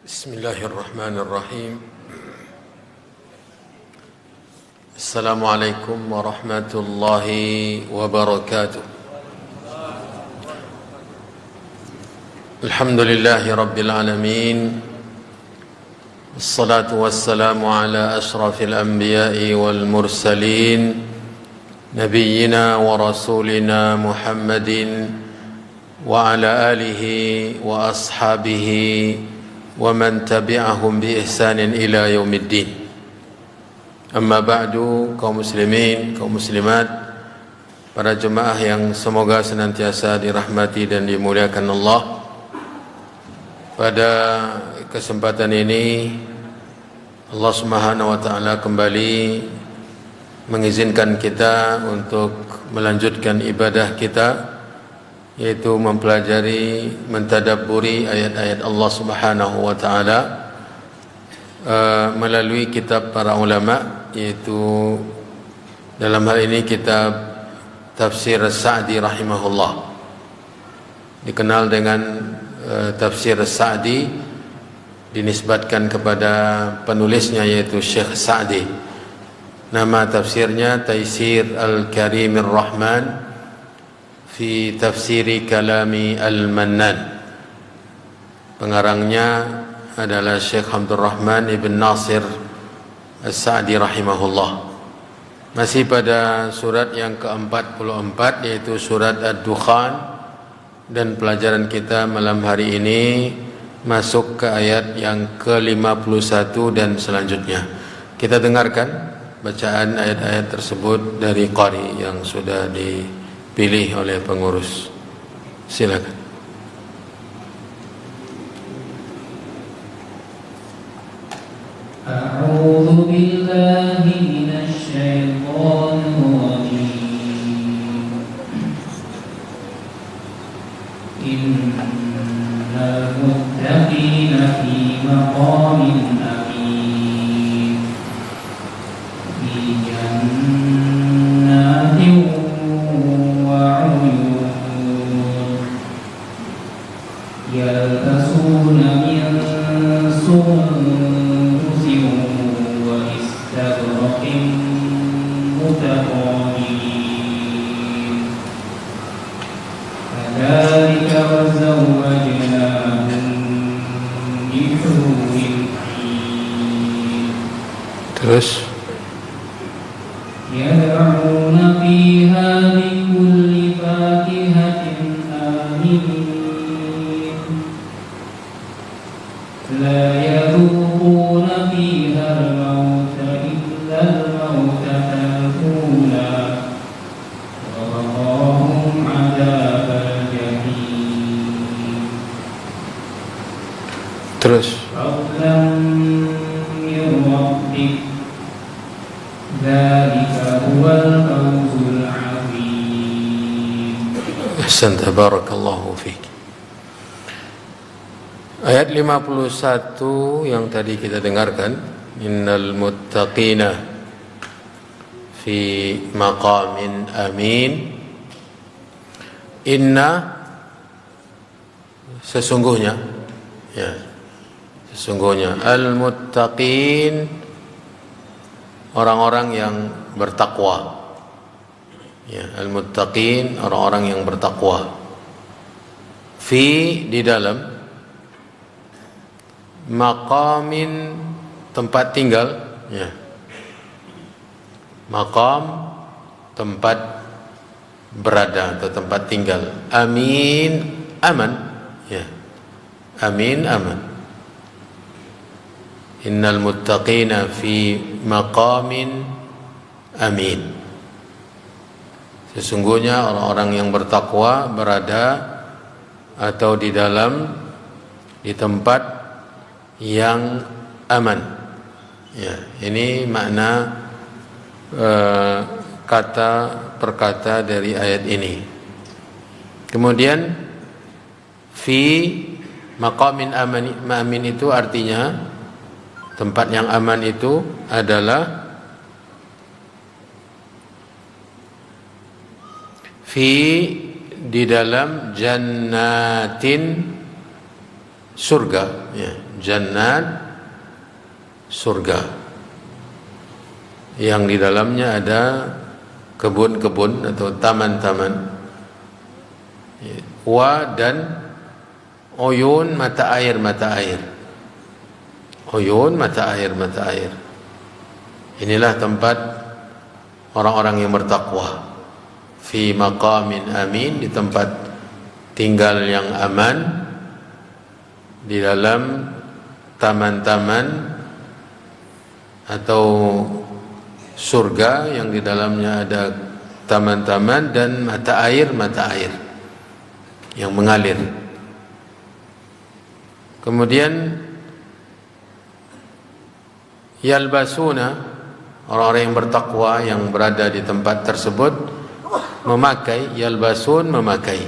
بسم الله الرحمن الرحيم. السلام عليكم ورحمة الله وبركاته. الحمد لله رب العالمين، الصلاة والسلام على أشرف الأنبياء والمرسلين، نبينا ورسولنا محمد وعلى آله وأصحابه ومن تبعهم بإحسان إلى يوم الدين. Amma ba'du, kaum muslimin, kaum muslimat, para jemaah yang semoga senantiasa dirahmati dan dimuliakan Allah. Pada kesempatan ini Allah Subhanahu wa taala kembali mengizinkan kita untuk melanjutkan ibadah kita, yaitu mempelajari, mentadabburi ayat-ayat Allah Subhanahu wa taala melalui kitab para ulama, yaitu dalam hal ini kitab Tafsir As-Sa'di rahimahullah, dikenal dengan Tafsir As-Sa'di, dinisbatkan kepada penulisnya yaitu Syekh Sa'di. Nama tafsirnya Taisir Al-Karimir Rahman fi Tafsiri Kalami Al-Mannan. Pengarangnya adalah Syekh Abdul Rahman ibn Nasir As-Sa'di rahimahullah. Masih pada surat yang ke-44, yaitu surat Ad-Dukhan, dan pelajaran kita malam hari ini masuk ke ayat yang ke-51 dan selanjutnya. Kita dengarkan bacaan ayat-ayat tersebut dari qari yang sudah dipilih oleh pengurus. Silakan. أعوذ بالله من الشيطان الرجيم. إن المتقين في مقام أمين في جنات وعيون يلبسون من سندس واستبرق متقابلين كذلك وزوجناهم بحور عين. Terus يدعون فيها بكل فاكهة آمنين لا يذوقون فيها الموت إلا الموتة الأولى ووقاهم عذاب الجحيم. Terus فضلا من ربك ذلك هو الفوز العظيم. Ahsan, tabarakallahu fiik. Ayat 51 yang tadi kita dengarkan, innal muttaqina fi maqamin amin. Inna, sesungguhnya, ya, sesungguhnya al-muttaqin, orang-orang yang bertakwa. Ya, al-muttaqin, orang-orang yang bertakwa. Fi, di dalam, maqamin, tempat tinggal, ya. Maqam, tempat berada atau tempat tinggal. Amin, aman, ya. Amin, aman. Innal muttaqina fi maqamin amin. Sesungguhnya orang-orang yang bertakwa berada atau di tempat yang aman. Ya, ini makna kata perkata dari ayat ini. Kemudian fi maqamin amin itu artinya tempat yang aman itu adalah fi di dalam jannatin surga, ya, jannat surga yang di dalamnya ada kebun-kebun atau taman-taman, wa dan uyun mata air, uyun mata air. Inilah tempat orang-orang yang bertakwa, fi maqamin amin, di tempat tinggal yang aman, di dalam taman-taman atau surga yang di dalamnya ada taman-taman dan mata air yang mengalir. Kemudian yalbasuna, orang-orang yang bertakwa yang berada di tempat tersebut memakai, yalbasun memakai,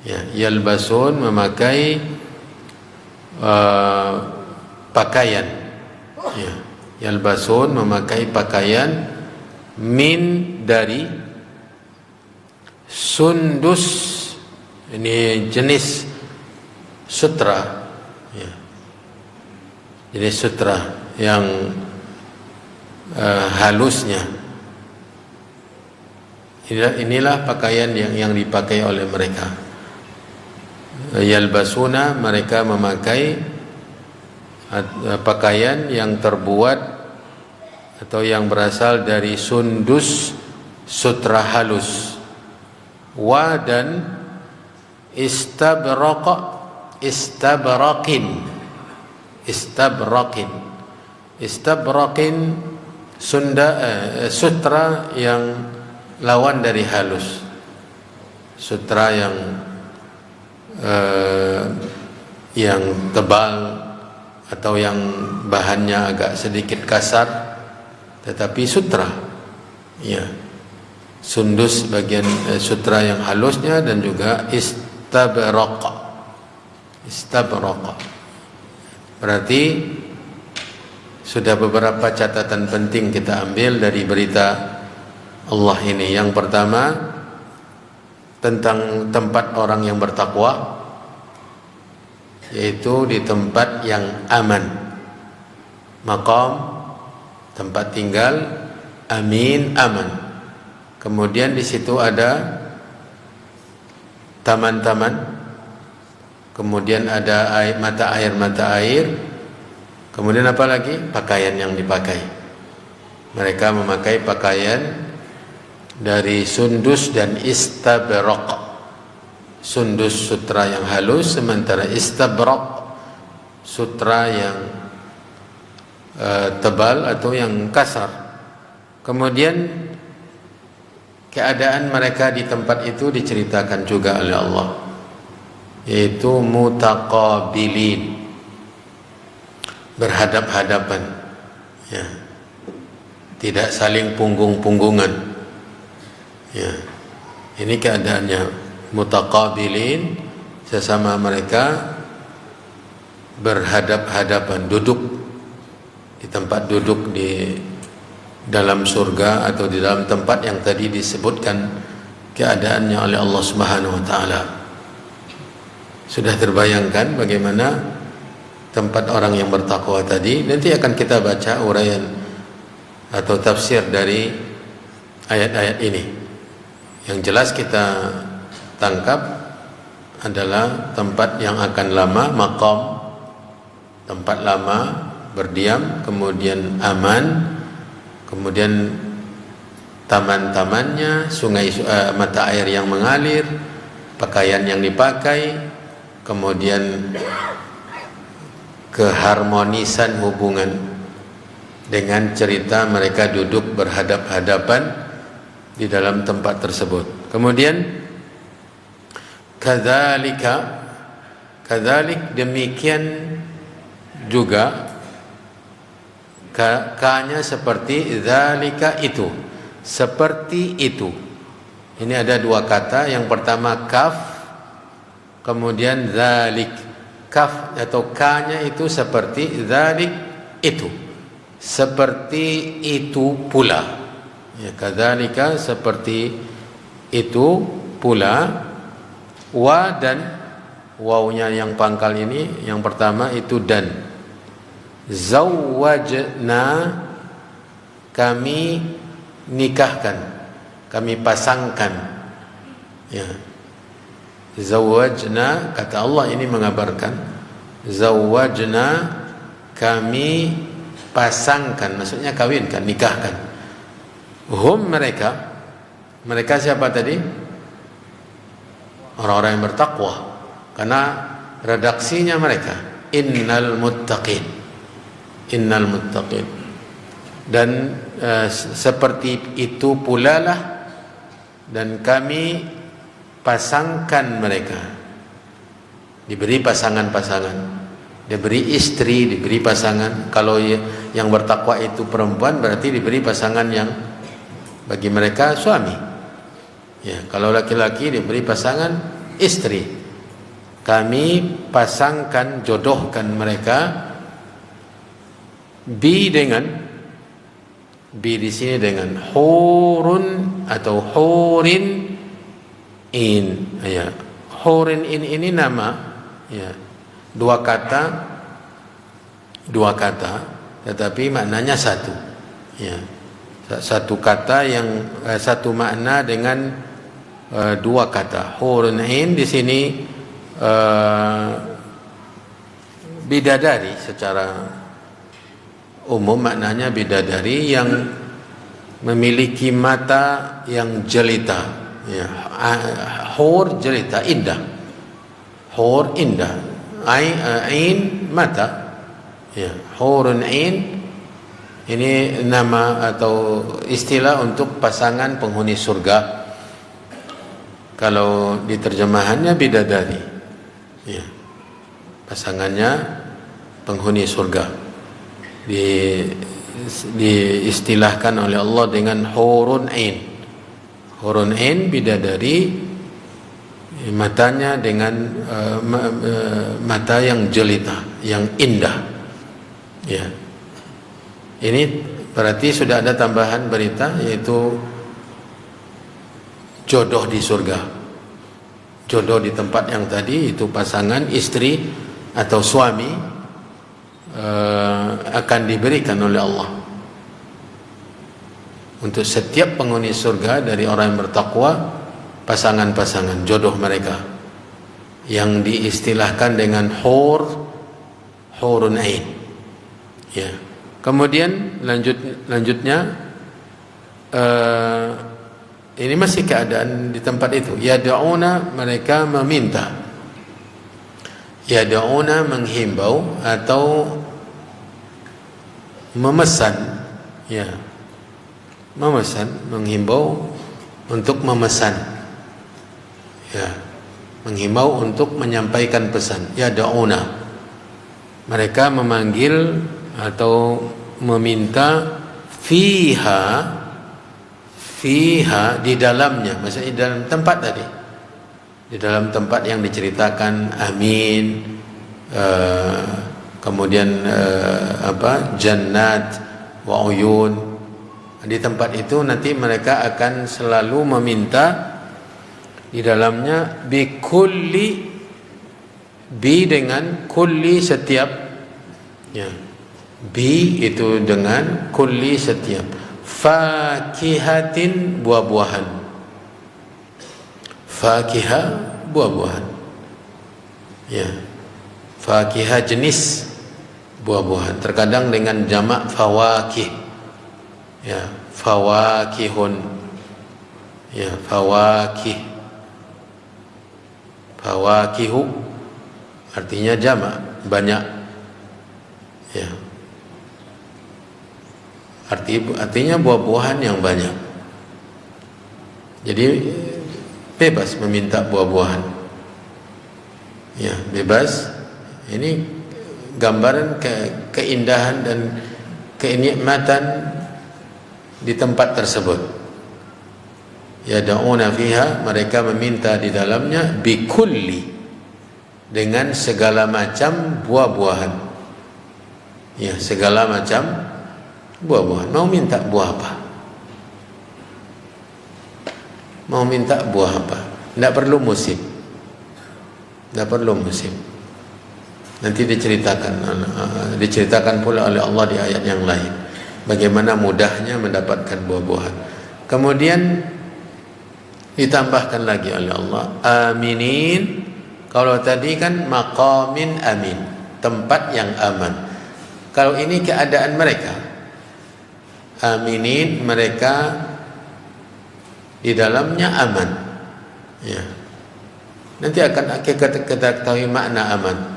ya, yalbasun memakai pakaian, ya, yalbasun memakai pakaian min dari sundus, ini jenis sutra, ya, jenis sutra yang halusnya. Inilah pakaian yang dipakai oleh mereka. Yalbasuna, mereka memakai pakaian yang terbuat atau yang berasal dari sundus, sutra halus. Wa dan istabraqin sutra yang lawan dari halus, sutra yang tebal atau yang bahannya agak sedikit kasar, tetapi sutra, ya, sundus bagian sutra yang halusnya, dan juga istabraq. Berarti sudah beberapa catatan penting kita ambil dari berita Allah ini. Yang pertama, tentang tempat orang yang bertakwa, yaitu di tempat yang aman, maqam, tempat tinggal, amin, aman. Kemudian di situ ada taman-taman, kemudian ada mata air, kemudian apa lagi? Pakaian yang dipakai. Mereka memakai pakaian dari sundus dan istabraq. Sundus sutra yang halus, sementara istabraq sutra yang tebal atau yang kasar. Kemudian keadaan mereka di tempat itu diceritakan juga oleh Allah, yaitu mutaqabilin, berhadap-hadapan, ya, tidak saling punggung-punggungan. Ya, ini keadaannya, mutaqabilin, sesama mereka berhadap-hadapan, duduk di tempat duduk di dalam surga atau di dalam tempat yang tadi disebutkan keadaannya oleh Allah Subhanahu wa taala. Sudah terbayangkan bagaimana tempat orang yang bertakwa tadi? Nanti akan kita baca uraian atau tafsir dari ayat-ayat ini. Yang jelas kita tangkap adalah tempat yang akan lama, maqam, tempat lama berdiam, kemudian aman, kemudian taman-tamannya, sungai, mata air yang mengalir, pakaian yang dipakai, kemudian keharmonisan hubungan dengan cerita mereka duduk berhadap-hadapan di dalam tempat tersebut. Kemudian kadzalik demikian juga ka-nya seperti zalika itu, seperti itu. Ini ada dua kata, yang pertama kaf, kemudian zalik. Kaf atau ka-nya itu seperti, zalik itu, seperti itu pula. Ya, kadzalika seperti itu pula. Wa dan wawnya yang pangkal ini, yang pertama itu dan. Zawwajna, kami nikahkan, kami pasangkan. Ya. Zawwajna, kata Allah ini mengabarkan, zawwajna, kami pasangkan, maksudnya kawinkan, nikahkan. Hum, mereka siapa tadi? Orang-orang yang bertakwa. Karena redaksinya mereka innal muttaqin, innal muttaqin. Dan seperti itu pula lah, dan kami pasangkan mereka, diberi pasangan-pasangan, diberi istri, diberi pasangan. Kalau yang bertakwa itu perempuan, berarti diberi pasangan yang bagi mereka suami. Ya, kalau laki-laki diberi pasangan istri. Kami pasangkan, jodohkan mereka bi di sini dengan hurun atau hurin in. Ya, hurin in ini nama, ya, dua kata tetapi maknanya satu. Ya, satu kata yang satu makna dengan dua kata. Hurun in di sini bidadari, secara umum maknanya bidadari yang memiliki mata yang jelita. Ya, hur jelita, indah. Hur indah, ain mata. Ya, hurun ain ini nama atau istilah untuk pasangan penghuni surga. Kalau di terjemahannya bidadari, ya, pasangannya penghuni surga. Diistilahkan oleh Allah dengan hurun ain. Hurun ain, bidadari, matanya dengan mata yang jelita, yang indah. Ya. Ini berarti sudah ada tambahan berita, yaitu jodoh di surga. Jodoh di tempat yang tadi itu pasangan istri atau suami akan diberikan oleh Allah untuk setiap penghuni surga dari orang yang bertakwa, pasangan-pasangan jodoh mereka yang diistilahkan dengan hurun ain. Ya. Kemudian lanjutnya ini masih keadaan di tempat itu. Yad'una, mereka meminta. Yad'una, menghimbau atau memesan. Ya, memesan, menghimbau untuk memesan. Ya, menghimbau untuk menyampaikan pesan. Yad'una, mereka memanggil atau meminta fiha di dalamnya, maksudnya di dalam tempat tadi, di dalam tempat yang diceritakan, amin, kemudian jannat wa uyun. Di tempat itu nanti mereka akan selalu meminta di dalamnya bi dengan kulli, setiap, ya, bi itu dengan kulli, setiap, fakihatin, buah-buahan, fakihah, buah-buahan, ya, fakihah jenis buah-buahan, terkadang dengan jamak fawakih, ya, fawakihun, ya, fawakih. Fawakihu artinya jamak, banyak. Ya. Artinya buah-buahan yang banyak. Jadi bebas meminta buah-buahan. Ya, bebas. Ini gambaran keindahan dan kenikmatan di tempat tersebut. Yad'una fiha, mereka meminta di dalamnya bikulli, dengan segala macam buah-buahan. Ya, segala macam buah-buahan. Mau minta buah apa? Mau minta buah apa? Tidak perlu musim. Tidak perlu musim. Nanti diceritakan pula oleh Allah di ayat yang lain bagaimana mudahnya mendapatkan buah-buahan. Kemudian ditambahkan lagi oleh Allah, aminin. Kalau tadi kan maqamin amin, tempat yang aman. Kalau ini keadaan mereka, aminin, mereka di dalamnya aman. Ya. Nanti akan kita ketahui makna aman.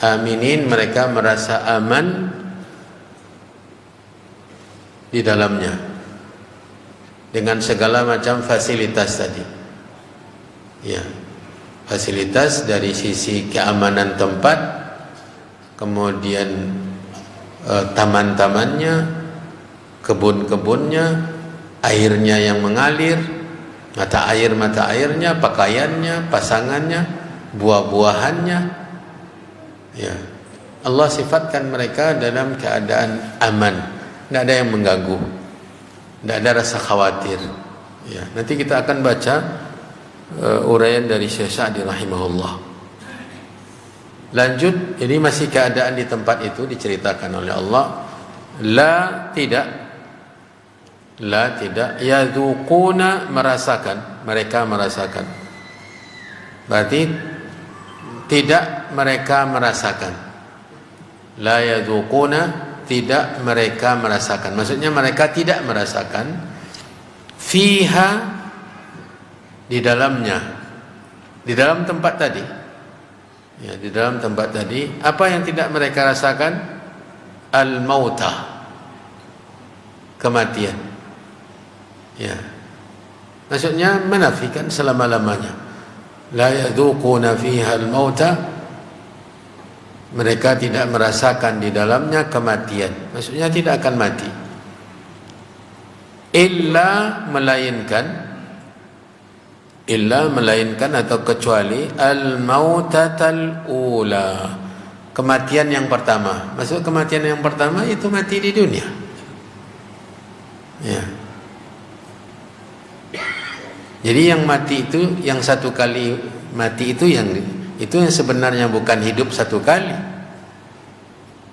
Aminin, mereka merasa aman di dalamnya dengan segala macam fasilitas tadi. Ya. Fasilitas dari sisi keamanan tempat, kemudian taman-tamannya, kebun-kebunnya, airnya yang mengalir, mata airnya, pakaiannya, pasangannya, buah-buahannya. Ya. Allah sifatkan mereka dalam keadaan aman, tidak ada yang mengganggu, tidak ada rasa khawatir. Ya. Nanti kita akan baca uraian dari Syekh Sa'di rahimahullah. Lanjut, ini masih keadaan di tempat itu diceritakan oleh Allah. La tidak yadzuquna, merasakan, mereka merasakan. Berarti tidak mereka merasakan. La yadzuquna, tidak mereka merasakan. Maksudnya mereka tidak merasakan fiha, di dalamnya, di dalam tempat tadi. Ya, di dalam tempat tadi, apa yang tidak mereka rasakan? Al-mauta, kematian. Ya. Maksudnya menafikan selama-lamanya. La yadzuquna fiha al-mauta, mereka tidak merasakan di dalamnya kematian. Maksudnya tidak akan mati. Illa, melainkan atau kecuali al-mautatal ula, kematian yang pertama. Maksud kematian yang pertama itu mati di dunia. Ya. Jadi yang mati itu, yang satu kali mati itu yang sebenarnya bukan hidup satu kali.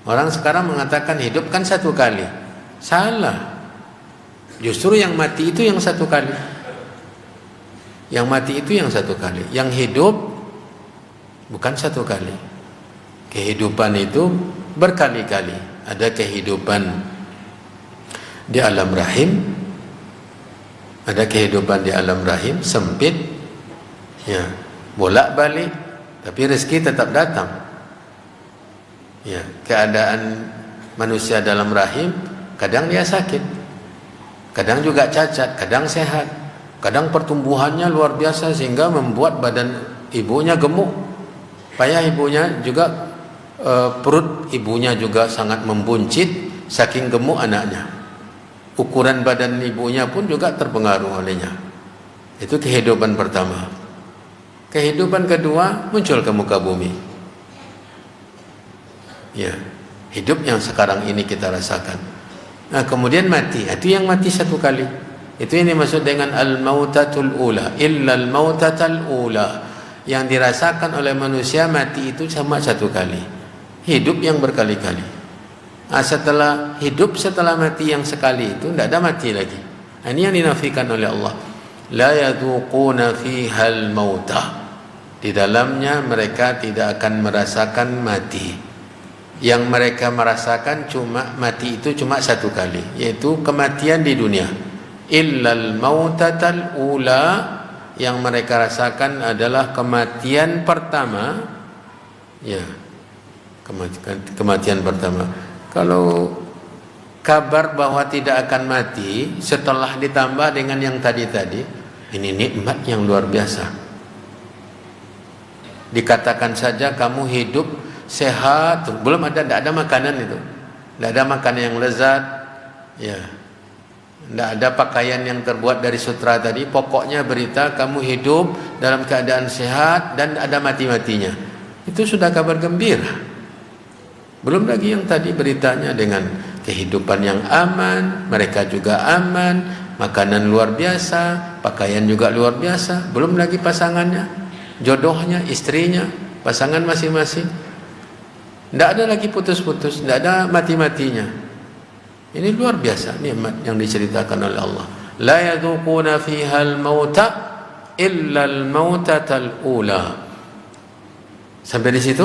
Orang sekarang mengatakan hidup kan satu kali. Salah. Justru yang mati itu yang satu kali. Yang mati itu yang satu kali. Yang hidup bukan satu kali. Kehidupan itu berkali-kali. Ada kehidupan di alam rahim, ada kehidupan di alam rahim sempit, ya, bolak-balik, tapi rezeki tetap datang. Ya, keadaan manusia dalam rahim, kadang dia sakit, kadang juga cacat, kadang sehat. Kadang pertumbuhannya luar biasa sehingga membuat badan ibunya gemuk. Payah ibunya juga, perut ibunya juga sangat membuncit saking gemuk anaknya. Ukuran badan ibunya pun juga terpengaruh olehnya. Itu kehidupan pertama. Kehidupan kedua, muncul ke muka bumi. Ya, hidup yang sekarang ini kita rasakan. Nah, kemudian mati. Itu yang mati satu kali. Itu yang dimaksud dengan al-mautatul ula. Illa al-mautatul ula, yang dirasakan oleh manusia mati itu sama satu kali. Hidup yang berkali-kali. Nah, setelah hidup, setelah mati yang sekali itu tidak ada mati lagi. Nah, ini yang dinafikan oleh Allah. La yadzuquna fihal mauta, di dalamnya mereka tidak akan merasakan mati. Yang mereka merasakan cuma mati itu cuma satu kali, yaitu kematian di dunia. Illal mautatal ula, yang mereka rasakan adalah kematian pertama. Ya, kematian pertama. Kalau kabar bahwa tidak akan mati setelah ditambah dengan yang tadi-tadi, ini nikmat yang luar biasa. Dikatakan saja kamu hidup sehat, belum ada, tidak ada makanan itu, tidak ada makanan yang lezat, ya, tidak ada pakaian yang terbuat dari sutra tadi. Pokoknya berita kamu hidup dalam keadaan sehat dan ada mati-matinya, itu sudah kabar gembira. Belum lagi yang tadi beritanya dengan kehidupan yang aman, mereka juga aman, makanan luar biasa, pakaian juga luar biasa. Belum lagi pasangannya, jodohnya, istrinya, pasangan masing-masing. Tidak ada lagi putus-putus, tidak ada mati-matinya. Ini luar biasa nikmat yang diceritakan oleh Allah. La yadhuquna fiha al-mauta illa al-mautatal ula. Sampai di situ?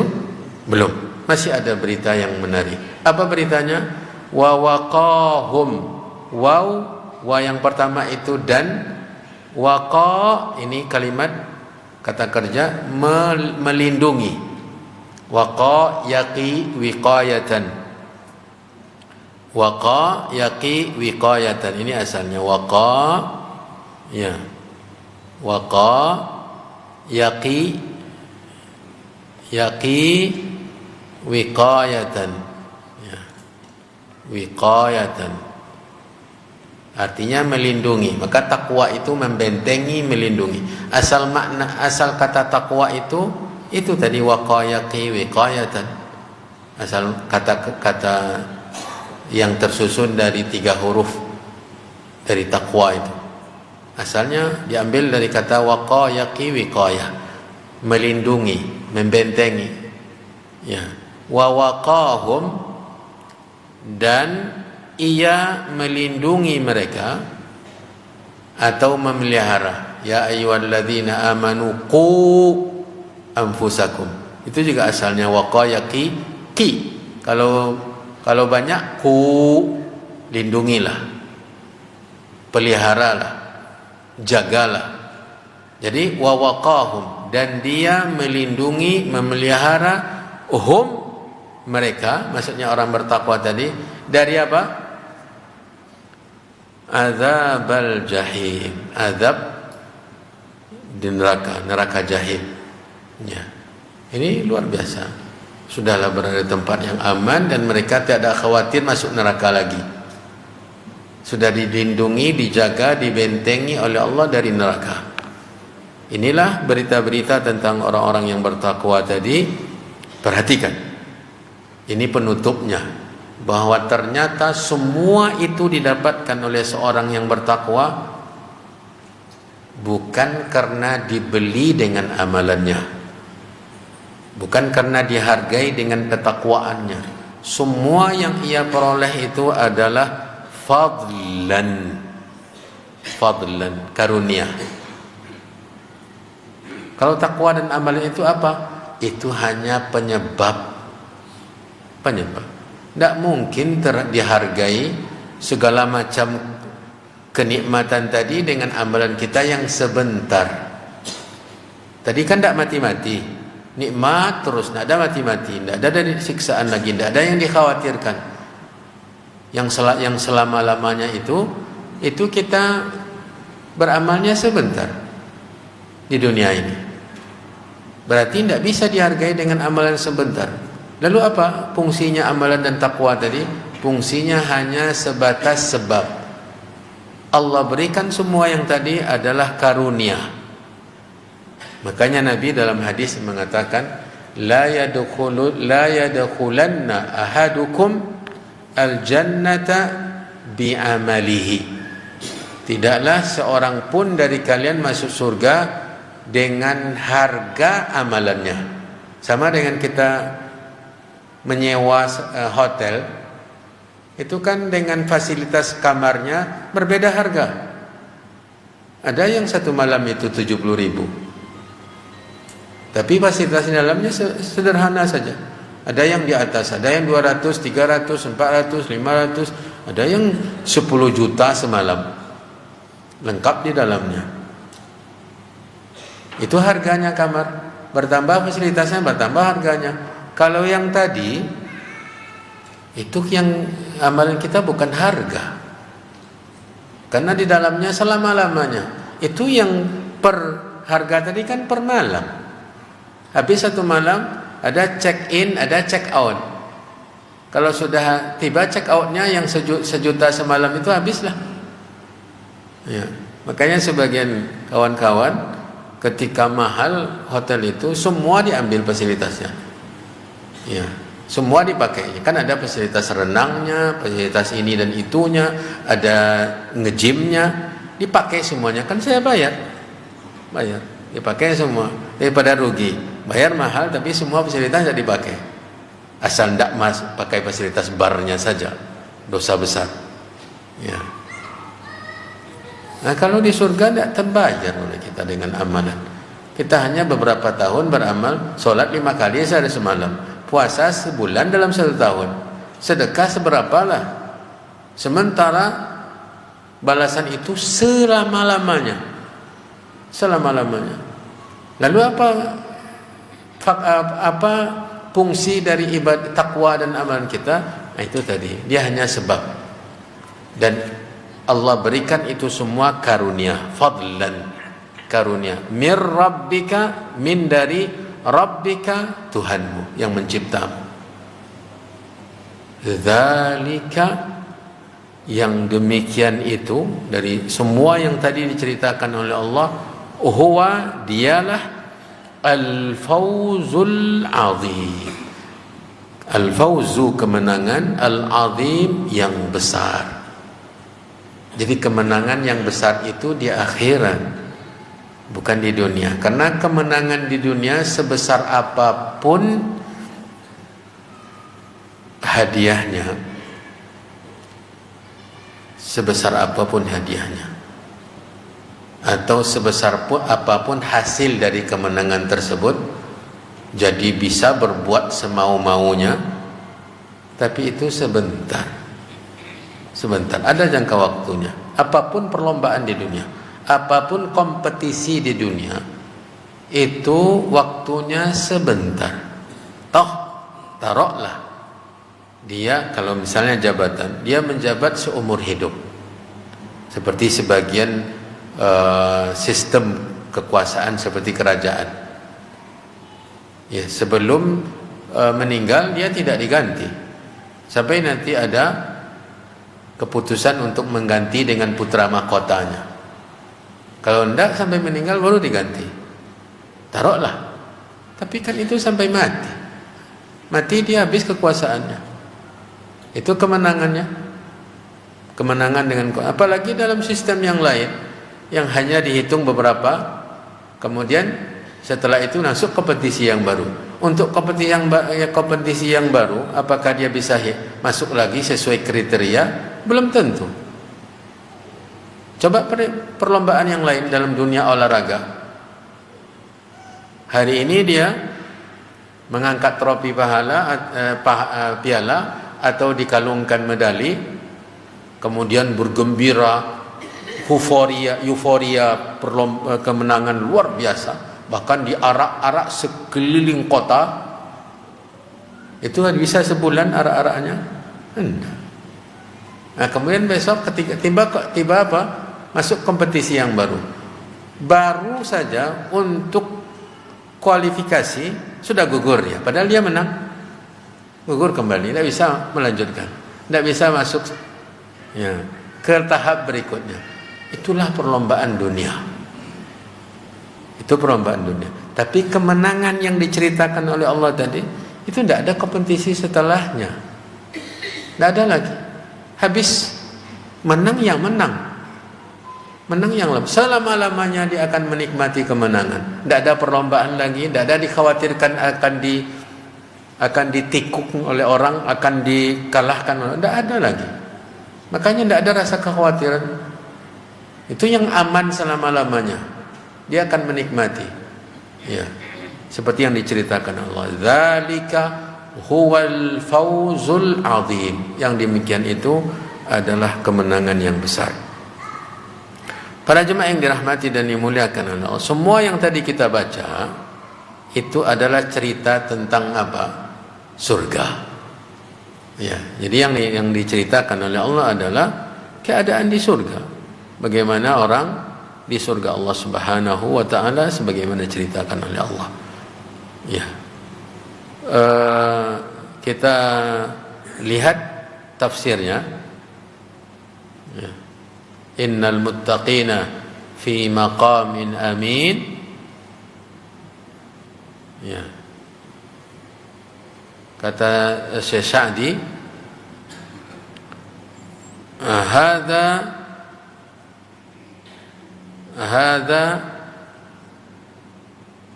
Belum. Masih ada berita yang menarik. Apa beritanya? Wa waqahum. Wa yang pertama itu dan, waqa ini kalimat kata kerja melindungi. Waqa yaqi wiqayatan. Waqa yaqi wiqayatan. Ini asalnya waqa, ya. Waqa yaqi wiqayatan, ya. Wiqayatan artinya melindungi. Maka takwa itu membentengi, melindungi. Asal kata takwa itu tadi waqayaqi wiqayatan. Asal kata yang tersusun dari 3 huruf dari takwa itu. Asalnya diambil dari kata waqayaqi wiqayah, melindungi, membentengi. Ya. Wa waqahum, dan ia melindungi mereka atau memelihara. Ya ayyuhalladzina amanu qu anfusakum. Itu juga asalnya waqayaqi ki. Kalau banyak ku, lindungilah, peliharalah, jagalah. Jadi wa waqahum, dan dia melindungi, memelihara mereka, maksudnya orang bertakwa tadi, dari apa? Azabal jahim, azab di neraka jahim. Ya. Ini luar biasa. Sudahlah berada di tempat yang aman dan mereka tidak khawatir masuk neraka lagi. Sudah dilindungi, dijaga, dibentengi oleh Allah dari neraka. Inilah berita-berita tentang orang-orang yang bertakwa tadi. Perhatikan, ini penutupnya, bahwa ternyata semua itu didapatkan oleh seorang yang bertakwa bukan karena dibeli dengan amalannya, bukan karena dihargai dengan ketakwaannya. Semua yang ia peroleh itu adalah fadlan, karunia. Kalau takwa dan amalan itu apa? Itu hanya penyebab. Tidak mungkin dihargai segala macam kenikmatan tadi dengan amalan kita yang sebentar. Tadi kan tidak mati-mati, nikmat terus, tidak ada mati-mati, tidak ada dari siksaan lagi, tidak ada yang dikhawatirkan. Yang selama-lamanya itu kita beramalnya sebentar di dunia ini. Berarti tidak bisa dihargai dengan amalan sebentar. Lalu apa fungsinya amalan dan takwa tadi? Fungsinya hanya sebatas sebab. Allah berikan semua yang tadi adalah karunia. Makanya Nabi dalam hadis mengatakan, la yadkhulanna ahadukum al-jannata bi'amalihi. Tidaklah seorang pun dari kalian masuk surga dengan harga amalannya. Sama dengan kita menyewa hotel, itu kan dengan fasilitas kamarnya berbeda harga. Ada yang satu malam itu 70.000, tapi fasilitas di dalamnya sederhana saja. Ada yang di atas, ada yang 200, 300, 400, 500, ada yang 10 juta semalam, lengkap di dalamnya. Itu harganya kamar. Bertambah fasilitasnya, bertambah harganya. Kalau yang tadi, itu yang amalan kita bukan harga. Karena di dalamnya selama-lamanya. Itu yang per harga tadi kan per malam. Habis satu malam, ada check in, ada check out. Kalau sudah tiba check outnya yang sejuta semalam itu habislah. Ya. Makanya sebagian kawan-kawan ketika mahal hotel itu semua diambil fasilitasnya. Ya, semua dipakai. Kan ada fasilitas renangnya, fasilitas ini dan itunya, ada ngejimnya, dipakai semuanya. Kan saya bayar, dipakai semua. Daripada rugi, bayar mahal tapi semua fasilitas tidak dipakai. Asal tidak pakai fasilitas barnya saja, dosa besar. Ya. Nah, kalau di surga tidak terbayar oleh kita dengan amalan. Kita hanya beberapa tahun beramal, sholat 5 kali sehari semalam, puasa sebulan dalam 1 tahun, sedekah seberapalah. Sementara balasan itu selama-lamanya. Lalu apa fungsi dari ibadah takwa dan amalan kita? Nah, itu tadi, dia hanya sebab. Dan Allah berikan itu semua karunia, fadlan, karunia. Mir rabbika, min dari rabbika, Tuhanmu yang menciptamu. Dzalika, yang demikian itu dari semua yang tadi diceritakan oleh Allah, huwa, dialah al-fawzul azim. Al-fawzu, kemenangan, al-azim, yang besar. Jadi kemenangan yang besar itu di akhirat, bukan di dunia. Karena kemenangan di dunia sebesar apapun hadiahnya, atau sebesar apapun hasil dari kemenangan tersebut, jadi bisa berbuat semau-maunya, tapi itu sebentar, ada jangka waktunya. Apapun perlombaan di dunia, apapun kompetisi di dunia, itu waktunya sebentar. Taruhlah dia, kalau misalnya jabatan, dia menjabat seumur hidup, seperti sebagian sistem kekuasaan seperti kerajaan. Ya, sebelum meninggal dia tidak diganti sampai nanti ada keputusan untuk mengganti dengan putra mahkotanya. Kalau tidak sampai meninggal baru diganti. Taruhlah. Tapi kan itu sampai mati dia habis kekuasaannya. Itu kemenangannya. Kemenangan dengan, apalagi dalam sistem yang lain yang hanya dihitung beberapa, kemudian setelah itu masuk kompetisi yang baru. Untuk kompetisi yang baru, apakah dia bisa masuk lagi sesuai kriteria? Belum tentu. Coba perlombaan yang lain dalam dunia olahraga. Hari ini dia mengangkat trofi piala atau dikalungkan medali, kemudian bergembira, euforia kemenangan luar biasa. Bahkan diarak-arak sekeliling kota. Itu bisa sebulan arak-araknya? Enggak. Nah, kemudian besok ketika tiba apa? Masuk kompetisi yang baru. Baru saja untuk kualifikasi sudah gugur ya. Padahal dia menang. Gugur kembali, tidak bisa melanjutkan. Tidak bisa masuk ya, ke tahap berikutnya. Itulah perlombaan dunia. Itu perlombaan dunia. Tapi kemenangan yang diceritakan oleh Allah tadi, itu tidak ada kompetisi setelahnya. Tidak ada lagi. Habis menang yang menang. Menang yang lebih. Selama-lamanya dia akan menikmati kemenangan. Tidak ada perlombaan lagi, tidak ada dikhawatirkan akan ditikuk oleh orang, akan dikalahkan oleh orang. Tidak ada lagi. Makanya tidak ada rasa kekhawatiran. Itu yang aman selama-lamanya. Dia akan menikmati. Ya. Seperti yang diceritakan Allah. Dzalika huwal fawzul azim. Yang demikian itu adalah kemenangan yang besar. Para jemaah yang dirahmati dan dimuliakan oleh Allah, semua yang tadi kita baca itu adalah cerita tentang apa? Surga. Ya, jadi yang diceritakan oleh Allah adalah keadaan di surga. Bagaimana orang di surga Allah Subhanahu wa taala sebagaimana diceritakan oleh Allah. Ya. Kita lihat tafsirnya. Ya. Innal muttaqina fi maqamin amin. Ya. Kata Syekh Sa'di, hadza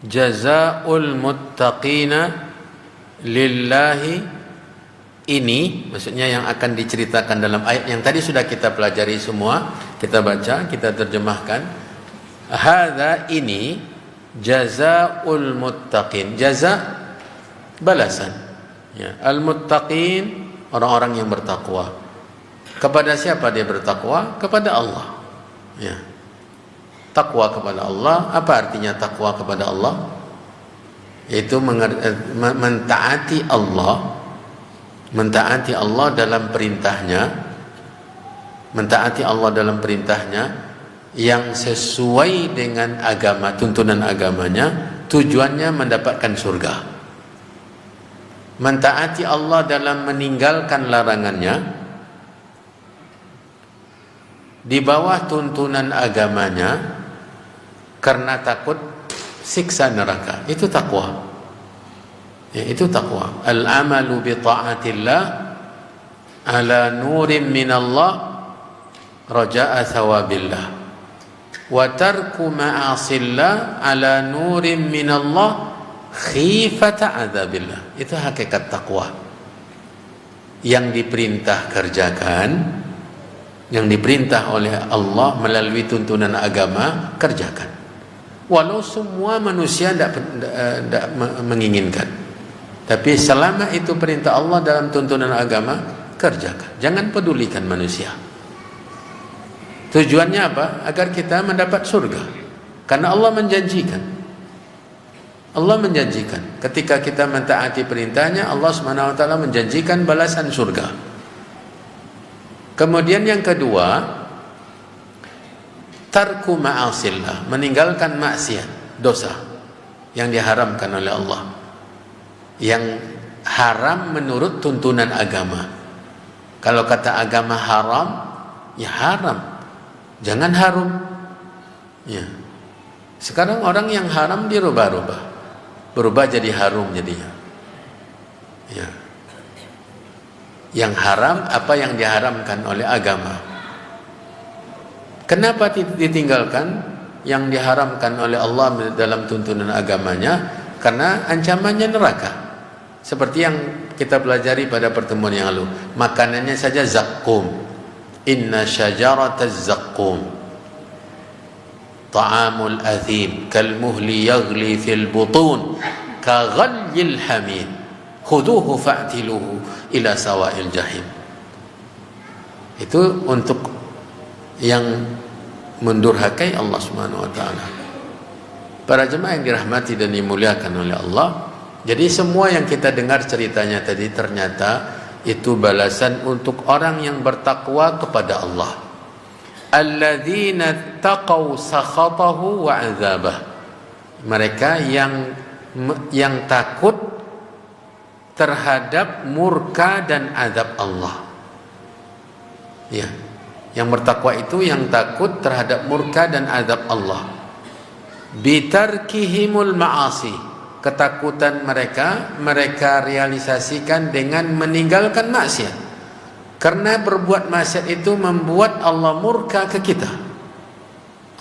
jazaa'ul muttaqina lillahi. Ini maksudnya yang akan diceritakan dalam ayat yang tadi sudah kita pelajari semua, kita baca, kita terjemahkan. Hadza ini jazaa'ul muttaqin. Jaza balasan. Ya, al-muttaqin orang-orang yang bertakwa. Kepada siapa dia bertakwa? Kepada Allah. Ya. Takwa kepada Allah. Apa artinya takwa kepada Allah? Yaitu mentaati Allah. Mentaati Allah dalam perintahnya, mentaati Allah dalam perintahnya yang sesuai dengan agama, tuntunan agamanya, tujuannya mendapatkan surga. Mentaati Allah dalam meninggalkan larangannya di bawah tuntunan agamanya karena takut siksa neraka. Itu takwa. Ya, itu takwa. Al-amalu bi ta'atillah ala nurin minallah raja'a thawabillah wa tarku ma'asillah ala nurin minallah khifata adzabillah. Itu hakikat takwa. Yang diperintah kerjakan, yang diperintah oleh Allah melalui tuntunan agama kerjakan. Walau semua manusia tidak menginginkan. Tapi selama itu perintah Allah dalam tuntunan agama, kerjakan. Jangan pedulikan manusia. Tujuannya apa? Agar kita mendapat surga. Karena Allah menjanjikan. Allah menjanjikan. Ketika kita mentaati perintahnya, Allah SWT menjanjikan balasan surga. Kemudian yang kedua, tarku ma'asillah, meninggalkan maksiat, dosa yang diharamkan oleh Allah. Yang haram menurut tuntunan agama. Kalau kata agama haram, ya haram. Jangan harum. Ya. Sekarang orang yang haram dirubah-rubah. Berubah jadi harum jadinya. Ya. Yang haram apa yang diharamkan oleh agama. Kenapa ditinggalkan yang diharamkan oleh Allah dalam tuntunan agamanya? Karena ancamannya neraka. Seperti yang kita pelajari pada pertemuan yang lalu, makanannya saja zakkum. Inna syajarataz zakkum ta'amul athim kalmuhli yaghli fil butun kaghalyil hamim khuduhu fa'tiluhu ila sawa'il jahim. Itu untuk yang mendurhakai Allah Subhanahu wa taala. Para jemaah yang dirahmati dan dimuliakan oleh Allah, jadi semua yang kita dengar ceritanya tadi ternyata itu balasan untuk orang yang bertakwa kepada Allah. Alladzina taqaw sakhatahu wa 'adzabah. Mereka yang takut terhadap murka dan azab Allah. Ya. Yang bertakwa itu yang takut terhadap murka dan azab Allah. Bitarkihimul ma'asi. Ketakutan mereka realisasikan dengan meninggalkan maksiat. Karena berbuat maksiat itu membuat Allah murka ke kita.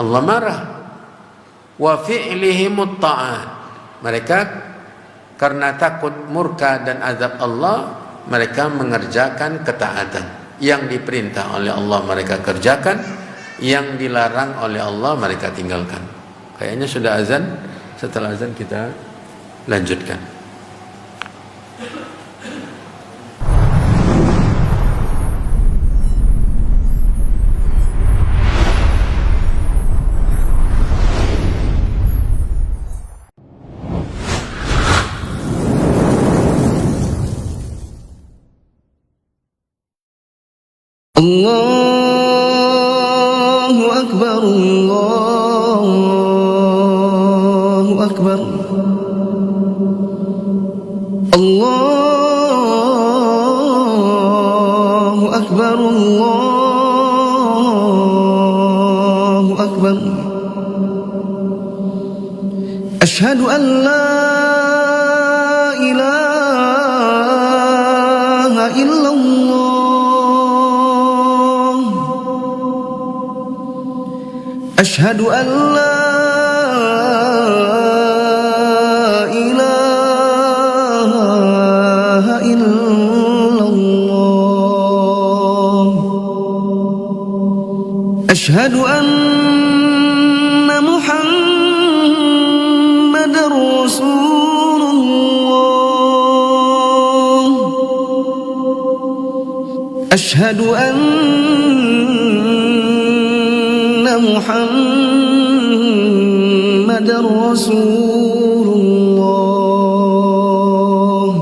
Allah marah. Wa fi'lihimut ta'at. Mereka karena takut murka dan azab Allah, mereka mengerjakan ketaatan. Yang diperintah oleh Allah mereka kerjakan, yang dilarang oleh Allah mereka tinggalkan. Kayaknya sudah azan. Setelah azan kita lanjutkan. الله أكبر الله أكبر الله أكبر الله أكبر أشهد أن لا إله إلا الله أشهد أن لا إله إلا الله أشهد أن محمد رسول الله أشهد أن محمد رسول الله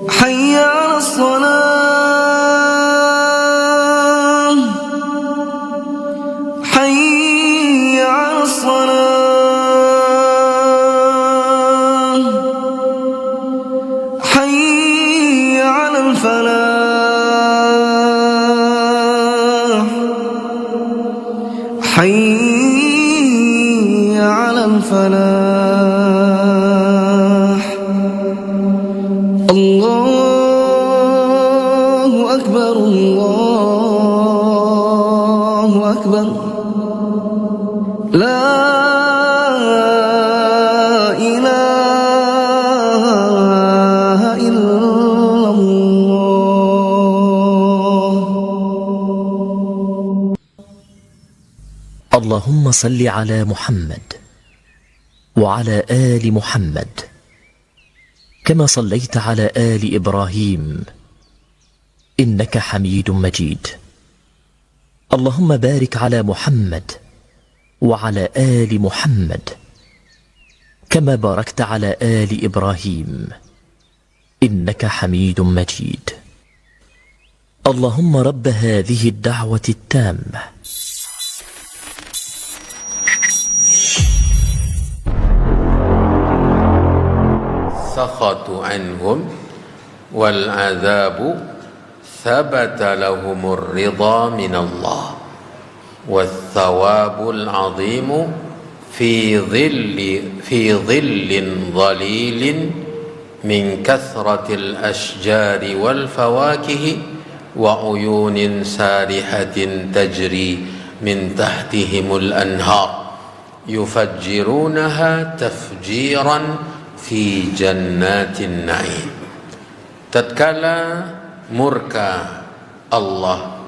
حي على الصلاة حي على الصلاة حي على الفلاح حي على الفلاح الله أكبر الله أكبر لا إله إلا الله. اللهم صل على محمد وعلى آل محمد كما صليت على آل إبراهيم إنك حميد مجيد. اللهم بارك على محمد وعلى آل محمد كما باركت على آل إبراهيم إنك حميد مجيد. اللهم رب هذه الدعوة التامة سخط عنهم والعذاب ثبت لهم الرضا من الله والثواب العظيم في ظل ظليل من كثرة الأشجار والفواكه وعيون سارحة تجري من تحتهم الأنهار يفجرونها تفجيرا fi jannatin na'im. Tatkala murka Allah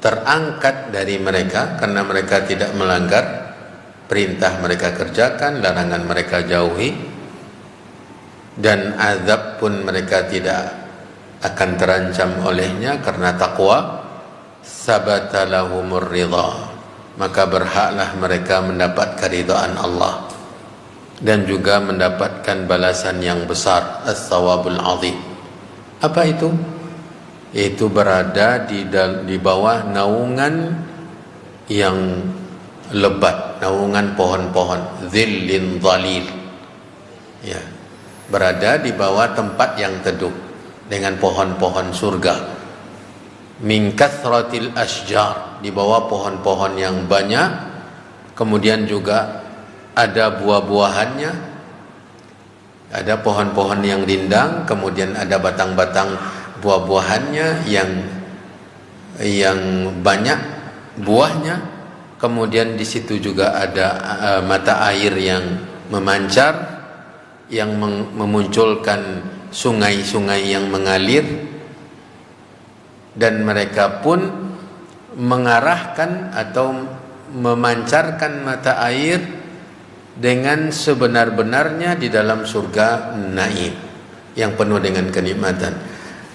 terangkat dari mereka karena mereka tidak melanggar perintah mereka kerjakan, larangan mereka jauhi, dan azab pun mereka tidak akan terancam olehnya karena takwa. Sabata lahumur ridha, maka berhaklah mereka mendapat keridhaan Allah dan juga mendapatkan balasan yang besar, as-sawabul azim. Apa itu? Itu berada di bawah naungan yang lebat, naungan pohon-pohon, zillin zalil. Ya, berada di bawah tempat yang teduh dengan pohon-pohon surga. Min kathratil asjar, di bawah pohon-pohon yang banyak, kemudian juga ada buah-buahannya, ada pohon-pohon yang rindang, kemudian ada batang-batang buah-buahannya yang banyak buahnya, kemudian di situ juga ada mata air yang memancar, yang memunculkan sungai-sungai yang mengalir, dan mereka pun mengarahkan atau memancarkan mata air dengan sebenar-benarnya di dalam surga naim yang penuh dengan kenikmatan.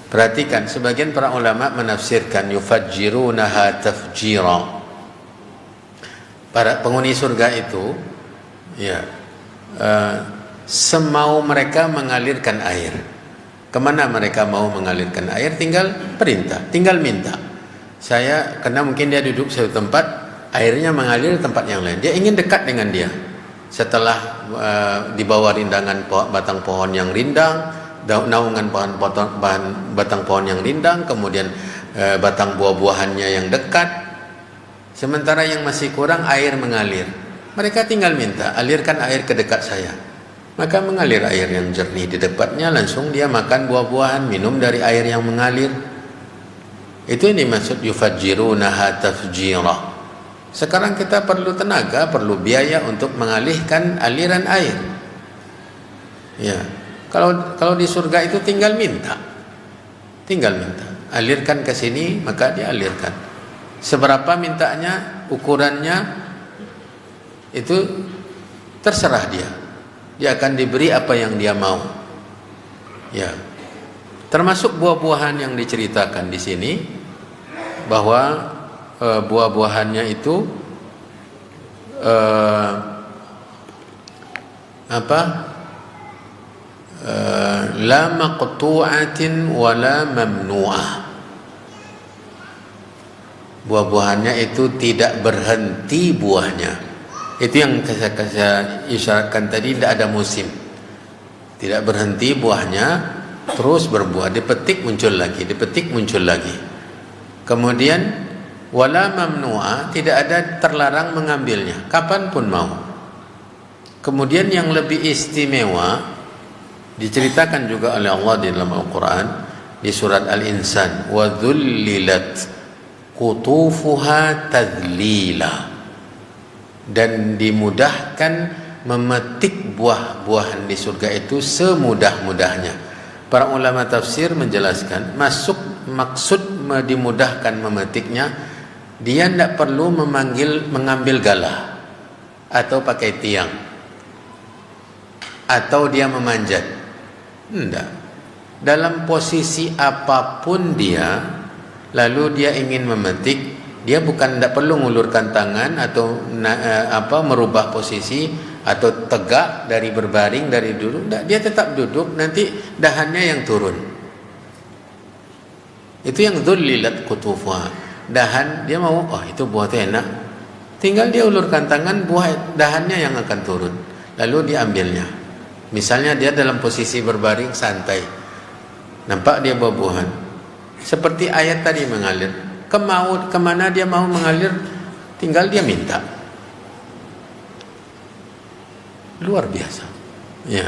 Perhatikan, sebagian para ulama menafsirkan yufajjirunaha tafjira. Para penghuni surga itu semau mereka mengalirkan air. Kemana mereka mau mengalirkan air, tinggal perintah, tinggal minta. Karena mungkin dia duduk satu tempat, airnya mengalir tempat yang lain. Dia ingin dekat dengan dia. Setelah di bawah rindangan batang pohon yang rindang, naungan batang pohon yang rindang, kemudian batang buah-buahannya yang dekat. Sementara yang masih kurang air mengalir. Mereka tinggal minta, alirkan air ke dekat saya. Maka mengalir air yang jernih di depannya, langsung dia makan buah-buahan, minum dari air yang mengalir. Itu yang dimaksud yufajjirunaha tafjira. Sekarang kita perlu tenaga, perlu biaya untuk mengalihkan aliran air. Ya, kalau di surga itu tinggal minta, alirkan ke sini, maka dialirkan. Seberapa mintanya, ukurannya itu terserah dia. Dia akan diberi apa yang dia mau. Ya. Termasuk buah-buahan yang diceritakan di sini, bahwa buah-buahannya itu la maqtu'atin wa la mamnu'ah. Buah-buahannya itu tidak berhenti buahnya. Itu yang saya isyaratkan tadi, tidak ada musim. Tidak berhenti buahnya, terus berbuah, dipetik muncul lagi, dipetik muncul lagi. Kemudian wala mamnu'a, tidak ada terlarang mengambilnya kapanpun mau. Kemudian yang lebih istimewa diceritakan juga oleh Allah di dalam Al-Quran di surat Al-Insan, wa dhullilat qutufuha tadlila, dan dimudahkan memetik buah-buahan di surga itu semudah-mudahnya. Para ulama tafsir menjelaskan, maksud dimudahkan memetiknya, dia tidak perlu mengambil galah atau pakai tiang atau dia memanjat. Tidak. Dalam posisi apapun dia, lalu dia ingin memetik, dia bukan tidak perlu mengulurkan tangan atau merubah posisi atau tegak dari berbaring dari duduk. Dia tetap duduk, nanti dahannya yang turun. Itu yang dzullilat qutufuha. Dahan dia mau, oh itu buah itu enak, tinggal dia ulurkan tangan, buah dahannya yang akan turun, lalu diambilnya. Misalnya dia dalam posisi berbaring santai, nampak dia buah-buahan, seperti ayat tadi mengalir. Kemana dia mau mengalir, tinggal dia minta. Luar biasa. Ya.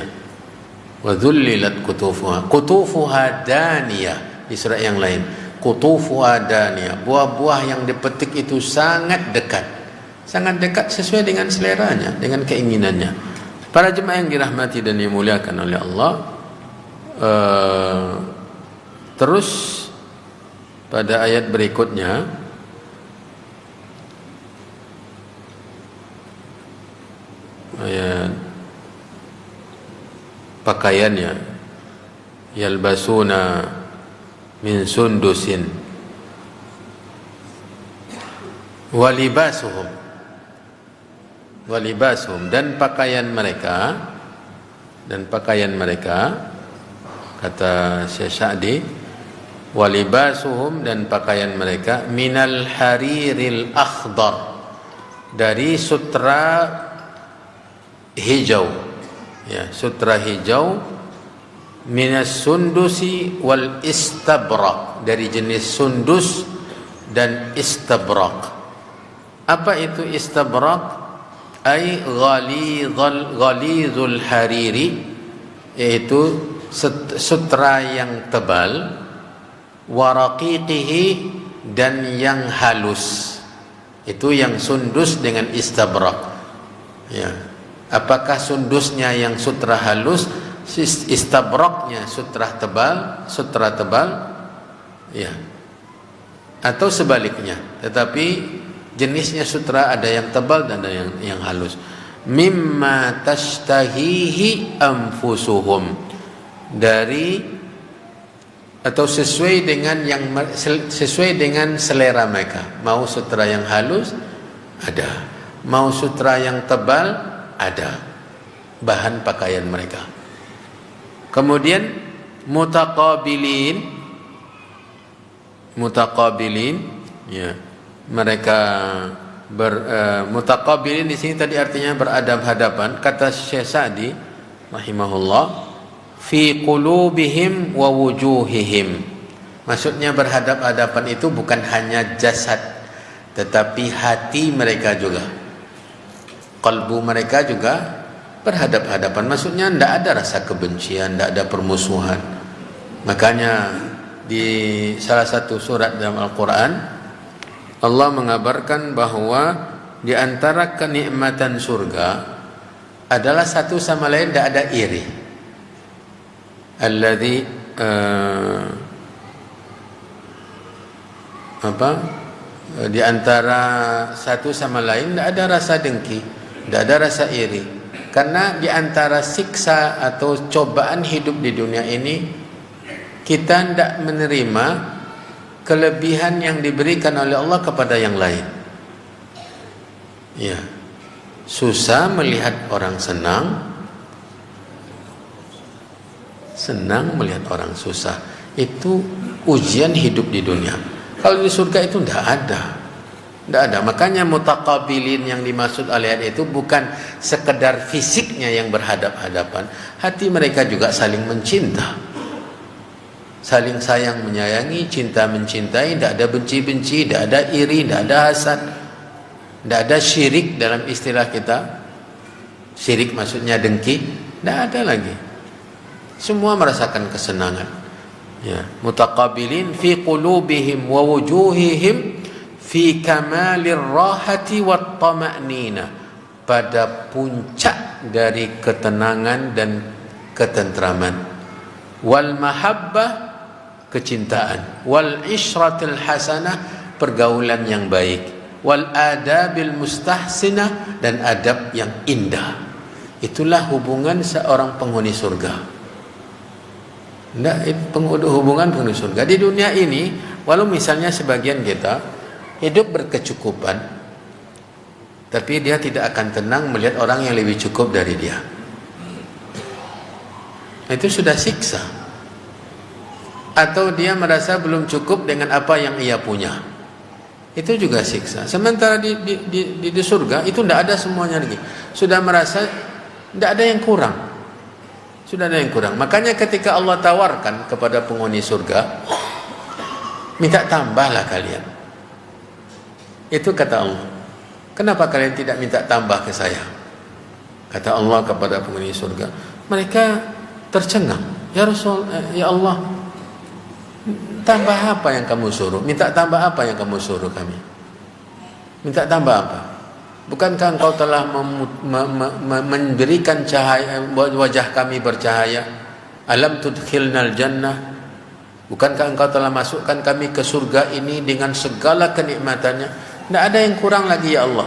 Wa dzullilat qutufuha daniyah. Di surat yang lain, qutufuha daniyah. Buah-buah yang dipetik itu sangat dekat. Sangat dekat sesuai dengan seleranya, dengan keinginannya. Para jemaah yang dirahmati dan dimuliakan oleh Allah, terus pada ayat berikutnya ayat pakaiannya, yalbasuna min sundusin walibasuhum dan pakaian mereka kata Syekh Sa'di, walibasuhum dan pakaian mereka minal hariril akhdar, dari sutra hijau, ya, sutra hijau, minas sundusi wal istabrak, dari jenis sundus dan istabrak. Apa itu istabrak? Ai ghalidhul hariri, yaitu sutra yang tebal, waraqiqihi, dan yang halus. Itu yang sundus dengan istabrak. Ya. Apakah sundusnya yang sutra halus, istabraknya sutra tebal, ya, atau sebaliknya? Tetapi jenisnya sutra ada yang tebal dan ada yang halus. Mimma tashtahihi anfusuhum, dari atau sesuai dengan selera mereka. Mau sutra yang halus ada, mau sutra yang tebal ada, bahan pakaian mereka. Kemudian mutaqabilin, ya, mereka mutaqabilin di sini tadi artinya beradab-hadapan. Kata Syekh Sa'di rahimahullah, fi qulubihim wa wujuhihim, maksudnya berhadap-hadapan itu bukan hanya jasad tetapi hati mereka juga, kalbu mereka juga berhadap-hadapan. Maksudnya tidak ada rasa kebencian, tidak ada permusuhan. Makanya di salah satu surat dalam Al-Quran Allah mengabarkan bahwa di antara kenikmatan surga adalah satu sama lain tidak ada iri. Alladzi di antara satu sama lain tidak ada rasa dengki, tidak ada rasa iri. Karena di antara siksa atau cobaan hidup di dunia ini, kita tidak menerima kelebihan yang diberikan oleh Allah kepada yang lain. Ya, susah melihat orang senang, senang melihat orang susah. Itu ujian hidup di dunia. Kalau di surga itu tidak ada. Tidak ada. Makanya mutaqabilin yang dimaksud oleh ayat itu bukan sekedar fisiknya yang berhadap-hadapan. Hati mereka juga saling mencinta, saling sayang menyayangi, cinta mencintai. Tidak ada benci-benci, tidak ada iri, tidak ada hasad, tidak ada syirik dalam istilah kita. Syirik maksudnya dengki. Tidak ada lagi. Semua merasakan kesenangan. Ya, mutaqabilin fi qulubihim wa wujuhihim fi kamalir rahati wat tama'nina, pada puncak dari ketenangan dan ketentraman, wal mahabbah, kecintaan, wal ishratil hasanah, pergaulan yang baik, wal adabil mustahsinah, dan adab yang indah. Itulah hubungan seorang penghuni surga. Hubungan penghuni surga. Di dunia ini, walau misalnya sebagian kita hidup berkecukupan, tapi dia tidak akan tenang melihat orang yang lebih cukup dari dia. Itu sudah siksa. Atau dia merasa belum cukup dengan apa yang ia punya. Itu juga siksa. Sementara di surga itu tidak ada semuanya lagi. Sudah merasa tidak ada yang kurang. Sudah ada yang kurang. Makanya ketika Allah tawarkan kepada penghuni surga, minta tambahlah kalian. Itu kata Allah. Kenapa kalian tidak minta tambah ke saya? Kata Allah kepada penghuni surga. Mereka tercengang. Ya Rasul, ya Allah, tambah apa yang kamu suruh? Minta tambah apa yang kamu suruh kami? Minta tambah apa? Bukankah engkau telah memberikan cahaya, wajah kami bercahaya? Alam tudkhilnal jannah? Bukankah engkau telah masukkan kami ke surga ini dengan segala kenikmatannya? Tidak ada yang kurang lagi ya Allah.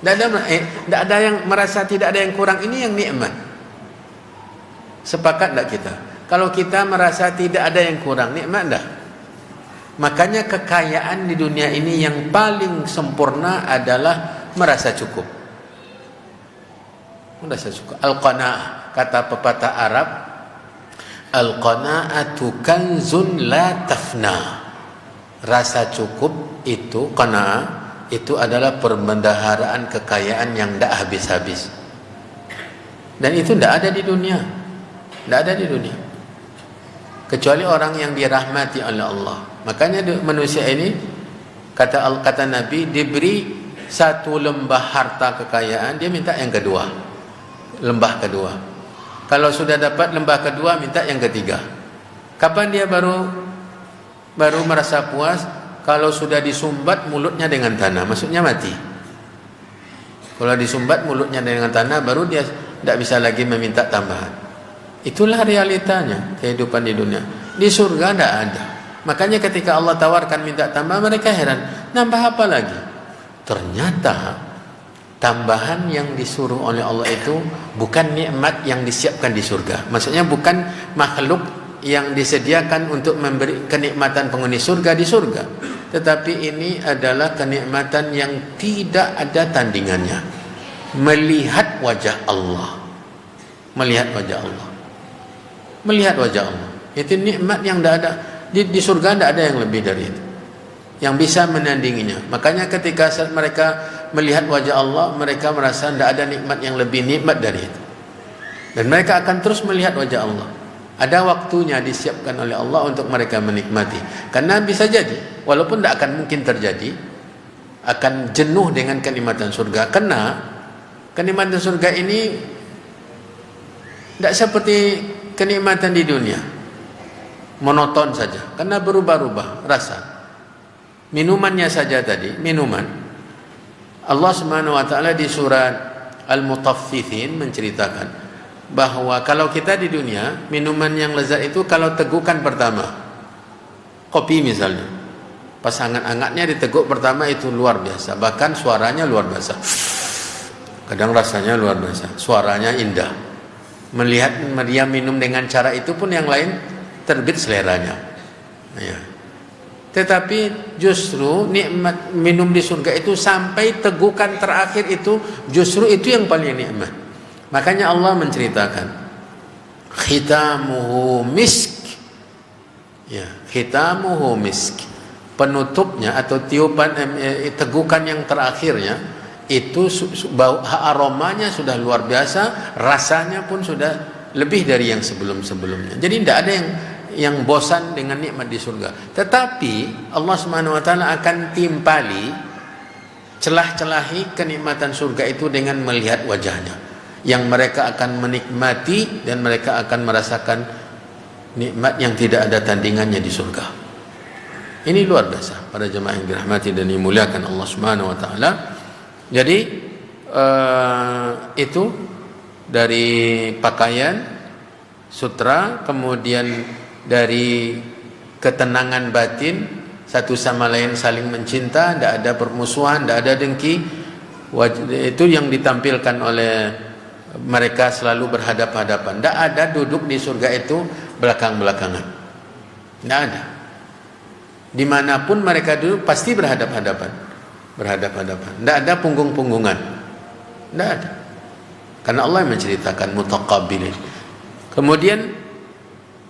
Tidak ada yang merasa tidak ada yang kurang. Ini yang nikmat. Sepakat tidak kita? Kalau kita merasa tidak ada yang kurang, nikmat tidak? Makanya kekayaan di dunia ini yang paling sempurna adalah merasa cukup. Merasa cukup. Al-qanaah, kata pepatah Arab, al-qanaatu kanzun la tafna. Rasa cukup itu, qanaah, itu adalah perbendaharaan kekayaan yang tidak habis-habis. Dan itu tidak ada di dunia. Tidak ada di dunia. Kecuali orang yang dirahmati oleh Allah. Makanya manusia ini, kata Nabi, diberi satu lembah harta kekayaan, dia minta yang kedua, lembah kedua. Kalau sudah dapat lembah kedua, minta yang ketiga. Kapan dia baru merasa puas? Kalau sudah disumbat mulutnya dengan tanah, maksudnya mati. Kalau disumbat mulutnya dengan tanah, baru dia tidak bisa lagi meminta tambahan. Itulah realitanya kehidupan di dunia. Di surga tidak ada. Makanya ketika Allah tawarkan minta tambah, mereka heran, nambah apa lagi? Ternyata tambahan yang disuruh oleh Allah itu bukan nikmat yang disiapkan di surga. Maksudnya bukan makhluk yang disediakan untuk memberi kenikmatan penghuni surga di surga. Tetapi ini adalah kenikmatan yang tidak ada tandingannya. Melihat wajah Allah. Melihat wajah Allah. Melihat wajah Allah. Itu nikmat yang tidak ada di surga, tidak ada yang lebih dari itu yang bisa menandinginya. Makanya ketika mereka melihat wajah Allah, mereka merasa tidak ada nikmat yang lebih nikmat dari itu. Dan mereka akan terus melihat wajah Allah. Ada waktunya disiapkan oleh Allah untuk mereka menikmati. Karena bisa jadi, walaupun tidak akan mungkin terjadi, akan jenuh dengan kenikmatan surga. Karena kenikmatan surga ini tidak seperti kenikmatan di dunia, monoton saja. Karena berubah-ubah rasa. Minumannya saja tadi, minuman. Allah Subhanahu wa taala di surat Al-Mutaffifin menceritakan bahwa kalau kita di dunia, minuman yang lezat itu kalau tegukan pertama, kopi misalnya, pas hangat-hangatnya diteguk pertama itu luar biasa, bahkan suaranya luar biasa, kadang rasanya luar biasa, suaranya indah. Melihat dia minum dengan cara itu pun yang lain terbit seleranya, ya. Tetapi justru nikmat minum di surga itu sampai tegukan terakhir itu justru itu yang paling nikmat. Makanya Allah menceritakan khitamuhu misk, ya, khitamuhu misk, penutupnya atau tiupan tegukan yang terakhirnya itu bau aromanya sudah luar biasa, rasanya pun sudah lebih dari yang sebelum-sebelumnya. Jadi tidak ada yang bosan dengan nikmat di surga. Tetapi Allah Subhanahu wa taala akan timpali celah-celahi kenikmatan surga itu dengan melihat wajahnya, yang mereka akan menikmati dan mereka akan merasakan nikmat yang tidak ada tandingannya di surga. Ini luar biasa para jemaah yang dirahmati dan dimuliakan Allah Subhanahu wa taala. Jadi itu dari pakaian, sutra, kemudian dari ketenangan batin, satu sama lain saling mencinta, tidak ada permusuhan, tidak ada dengki. Itu yang ditampilkan oleh mereka, selalu berhadap-hadapan. Tidak ada duduk di surga itu belakang-belakangan, tidak ada. Dimanapun mereka duduk pasti berhadap-hadapan, tidak ada punggung-punggungan, tidak ada. Karena Allah yang menceritakan mutaqabilin. Kemudian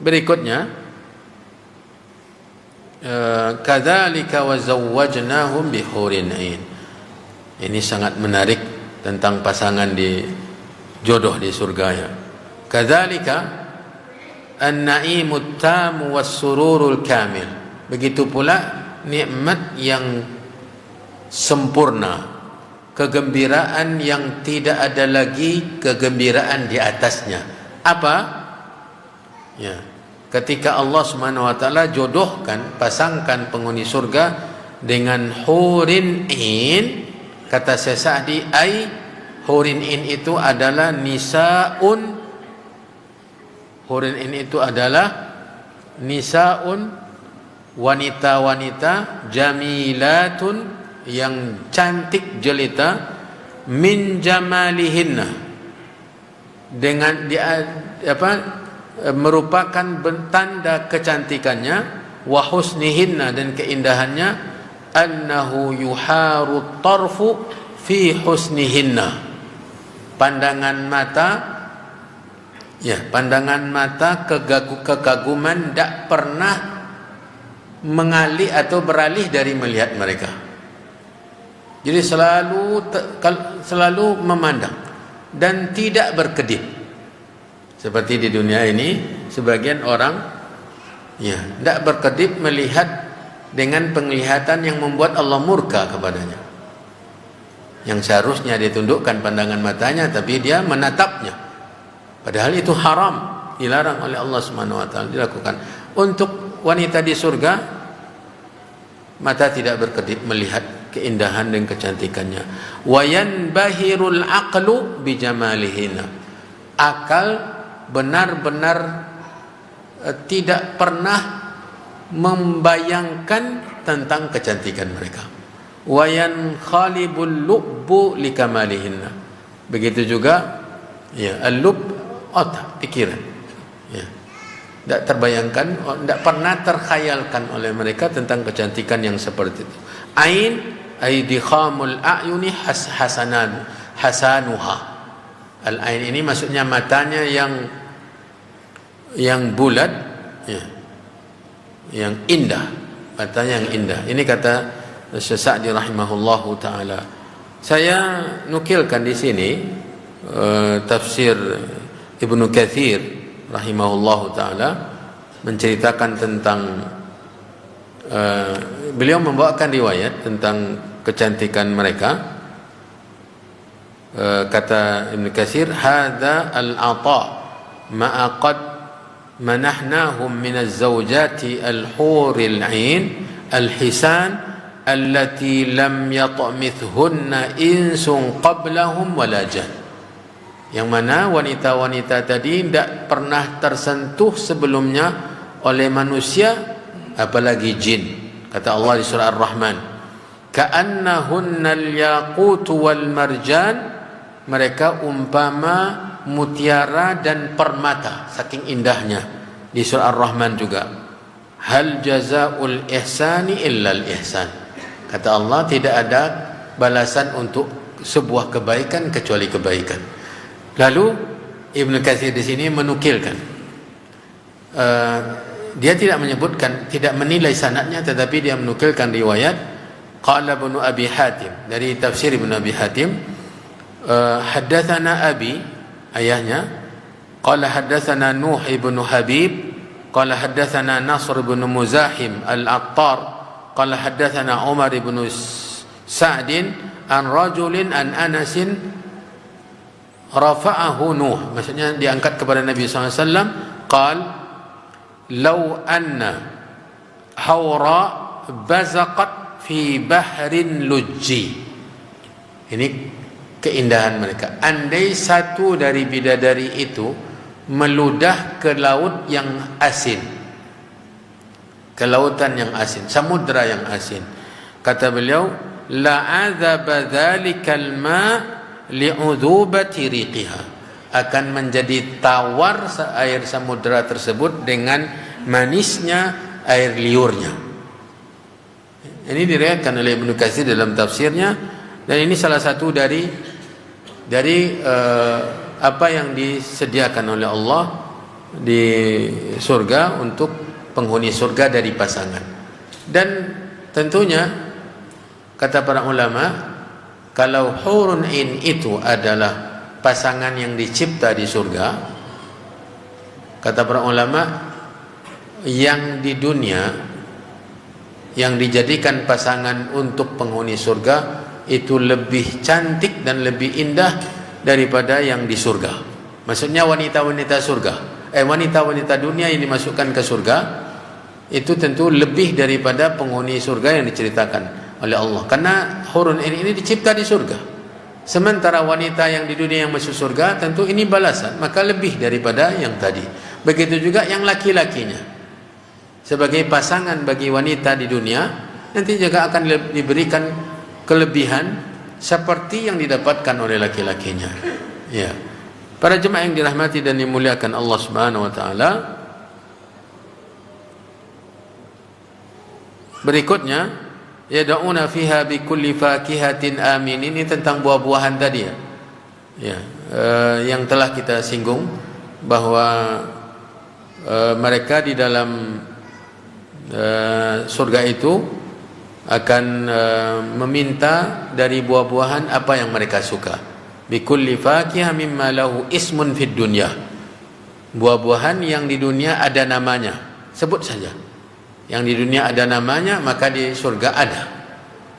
berikutnya, kadzalika wa zawwajnahum bihurin ain. Ini sangat menarik tentang pasangan di jodoh di surga ya. Kadzalika an-na'imut tamu was-sururul kamil. Begitu pula nikmat yang sempurna, kegembiraan yang tidak ada lagi kegembiraan di atasnya. Apa? Ya, ketika Allah Subhanahu wa taala jodohkan, pasangkan penghuni surga dengan hurin in, kata Syekh Sa'di, ai hurin in itu adalah nisaun, hurin in itu adalah nisaun, wanita-wanita jamilatun, yang cantik jelita, min jamalihinna, dengan merupakan tanda kecantikannya, wa husnihinna, dan keindahannya, annahu yuharu tarfu fi husnihinna, pandangan mata, ya, pandangan mata kekaguman tidak pernah mengalih atau beralih dari melihat mereka. Jadi selalu memandang dan tidak berkedip. Seperti di dunia ini sebagian orang ya tidak berkedip melihat dengan penglihatan yang membuat Allah murka kepadanya. Yang seharusnya ditundukkan pandangan matanya, tapi dia menatapnya. Padahal itu haram, dilarang oleh Allah Subhanahu wa taala dilakukan. Untuk wanita di surga, mata tidak berkedip melihat keindahan dan kecantikannya. Wa yanbahirul aqlu bi jamalihina. Akal benar-benar tidak pernah membayangkan tentang kecantikan mereka. Wa yankhalibul lubbu likamalihinna. Begitu juga ya, al-lub, otak, pikiran. Ya. Tidak terbayangkan, tidak pernah terkhayalkan oleh mereka tentang kecantikan yang seperti itu. Ain ay dikhamul a'yuni hasanuha. Al-ain ini maksudnya matanya yang bulat, ya, yang indah, mata yang indah. Ini kata Syekh Sa'di rahimahullahu taala. Saya nukilkan di sini tafsir Ibnu Katsir rahimahullahu taala menceritakan tentang beliau membawakan riwayat tentang kecantikan mereka. Kata Ibnu Katsir, hadza al-ata ma'a qad manahnahum min az-zawjati al-huril 'ain al-hisan allati lam yatmithhunna insun qablahum wala jan. Yang mana wanita-wanita tadi tidak pernah tersentuh sebelumnya oleh manusia apalagi jin. Kata Allah di surah Ar-Rahman, ka'annahunnal yaqut wal marjan, mereka umpama mutiara dan permata, saking indahnya. Di surah Ar-Rahman juga, hal jazaa'ul ihsani illal ihsan. Kata Allah, tidak ada balasan untuk sebuah kebaikan kecuali kebaikan. Lalu Ibnu Katsir di sini menukilkan, dia tidak menyebutkan, tidak menilai sanadnya, tetapi dia menukilkan riwayat qala Ibnu Abi Hatim, dari tafsir Ibnu Abi Hatim, haddatsana abi, ayahnya, qala haddatsana Nuh ibnu Habib, qala haddatsana Nasr ibnu Muzahim al-Attar, qala haddatsana Umar ibnu Sa'din an rajulin an Anasin rafa'ahu Nuh, maksudnya diangkat kepada Nabi SAW, qal law anna hawra bazaqat fi bahrin lujji. Ini keindahan mereka. Andai satu dari bidadari itu meludah ke laut yang asin, ke lautan yang asin, samudra yang asin, kata beliau, la'adzaba dzalikal ma' li'udhubati riqiha, akan menjadi tawar air samudra tersebut dengan manisnya air liurnya. Ini diriwayatkan oleh Ibnu Katsir dalam tafsirnya, dan ini salah satu dari apa yang disediakan oleh Allah di surga untuk penghuni surga dari pasangan. Dan tentunya kata para ulama, kalau hurun in itu adalah pasangan yang dicipta di surga, kata para ulama, yang di dunia yang dijadikan pasangan untuk penghuni surga itu lebih cantik dan lebih indah daripada yang di surga. Maksudnya wanita-wanita surga, wanita-wanita dunia yang dimasukkan ke surga itu tentu lebih daripada penghuni surga yang diceritakan oleh Allah, karena hurun ini dicipta di surga. Sementara wanita yang di dunia yang masuk surga, tentu ini balasan, maka lebih daripada yang tadi. Begitu juga yang laki-lakinya, sebagai pasangan bagi wanita di dunia, nanti juga akan diberikan kelebihan seperti yang didapatkan oleh laki-lakinya. Ya, para jemaah yang dirahmati dan dimuliakan Allah Subhanahu wa taala, berikutnya yad'una fiha bi kulli fakihatin amin. Ini tentang buah-buahan tadi ya. Ya, yang telah kita singgung bahwa mereka di dalam surga itu akan meminta dari buah-buahan apa yang mereka suka. Bi kulli fakihah mimma lahu ismun fid dunya. Buah-buahan yang di dunia ada namanya, sebut saja. Yang di dunia ada namanya, maka di surga ada.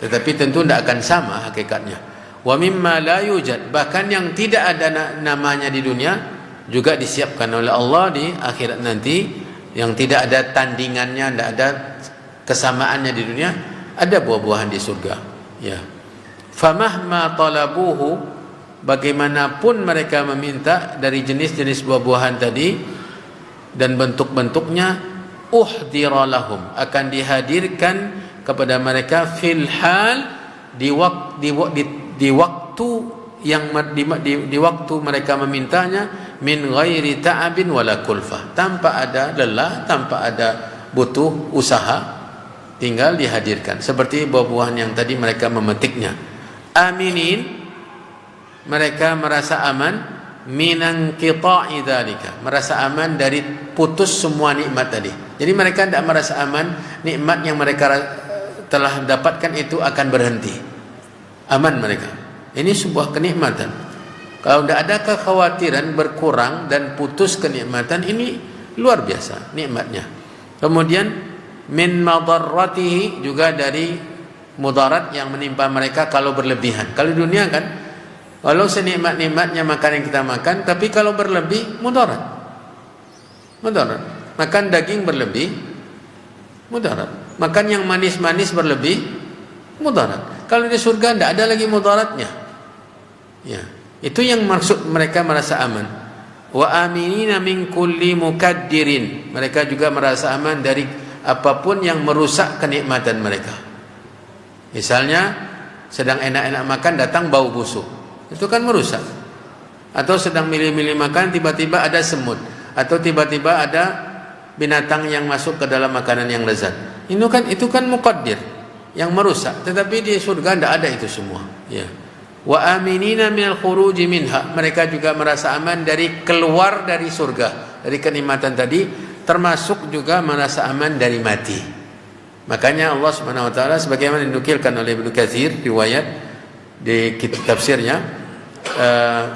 Tetapi tentu tidak akan sama hakikatnya. Wa mimma la yujad, bahkan yang tidak ada namanya di dunia juga disiapkan oleh Allah di akhirat nanti, yang tidak ada tandingannya, tidak ada kesamaannya di dunia, ada buah-buahan di surga. Ya. Famahma talabuhu, bagaimanapun mereka meminta dari jenis-jenis buah-buahan tadi dan bentuk-bentuknya, uhdira lahum, akan dihadirkan kepada mereka fil hal, di waktu yang di waktu mereka memintanya, min ghairi ta'abin wala kulfah, tanpa ada lelah, tanpa ada butuh usaha, tinggal dihadirkan seperti buah-buahan yang tadi mereka memetiknya. Aminin, mereka merasa aman, minan qita'i dzalika, merasa aman dari putus semua nikmat tadi. Jadi mereka tidak merasa aman, nikmat yang mereka telah dapatkan itu akan berhenti. Aman mereka. Ini sebuah kenikmatan. Kalau tidak ada kekhawatiran berkurang dan putus kenikmatan, ini luar biasa nikmatnya. Kemudian min madarratihi, juga dari mudarat yang menimpa mereka kalau berlebihan. Kalau dunia kan, walau senikmat-nikmatnya makan yang kita makan, tapi kalau berlebih mudarat. Makan daging berlebih mudarat. Makan yang manis-manis berlebih mudarat. Kalau di surga tidak ada lagi mudaratnya. Ya, itu yang maksud mereka merasa aman. Wa aminina min kulli mukaddirin, mereka juga merasa aman dari apapun yang merusak kenikmatan mereka. Misalnya sedang enak-enak makan, datang bau busuk, itu kan merusak. Atau sedang milih-milih makan, tiba-tiba ada semut, atau tiba-tiba ada binatang yang masuk ke dalam makanan yang lezat. Itu kan muqaddir, yang merusak. Tetapi di surga tidak ada itu semua. Ya. Wa aminina minal khuruji minha, mereka juga merasa aman dari keluar dari surga, dari kenikmatan tadi, termasuk juga merasa aman dari mati. Makanya Allah Subhanahu wa taala sebagaimana dinukilkan oleh Ibnu Katsir riwayat di kitab tafsirnya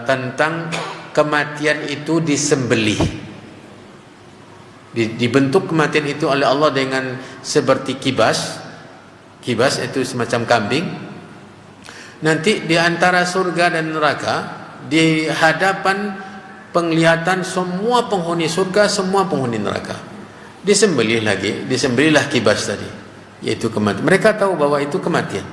tentang kematian itu disembelih. Dibentuk kematian itu oleh Allah dengan seperti kibas. Kibas itu semacam kambing. Nanti di antara surga dan neraka, di hadapan penglihatan semua penghuni surga, semua penghuni neraka, disembelihlah kibas tadi, yaitu kematian. Mereka tahu bahwa itu kematian.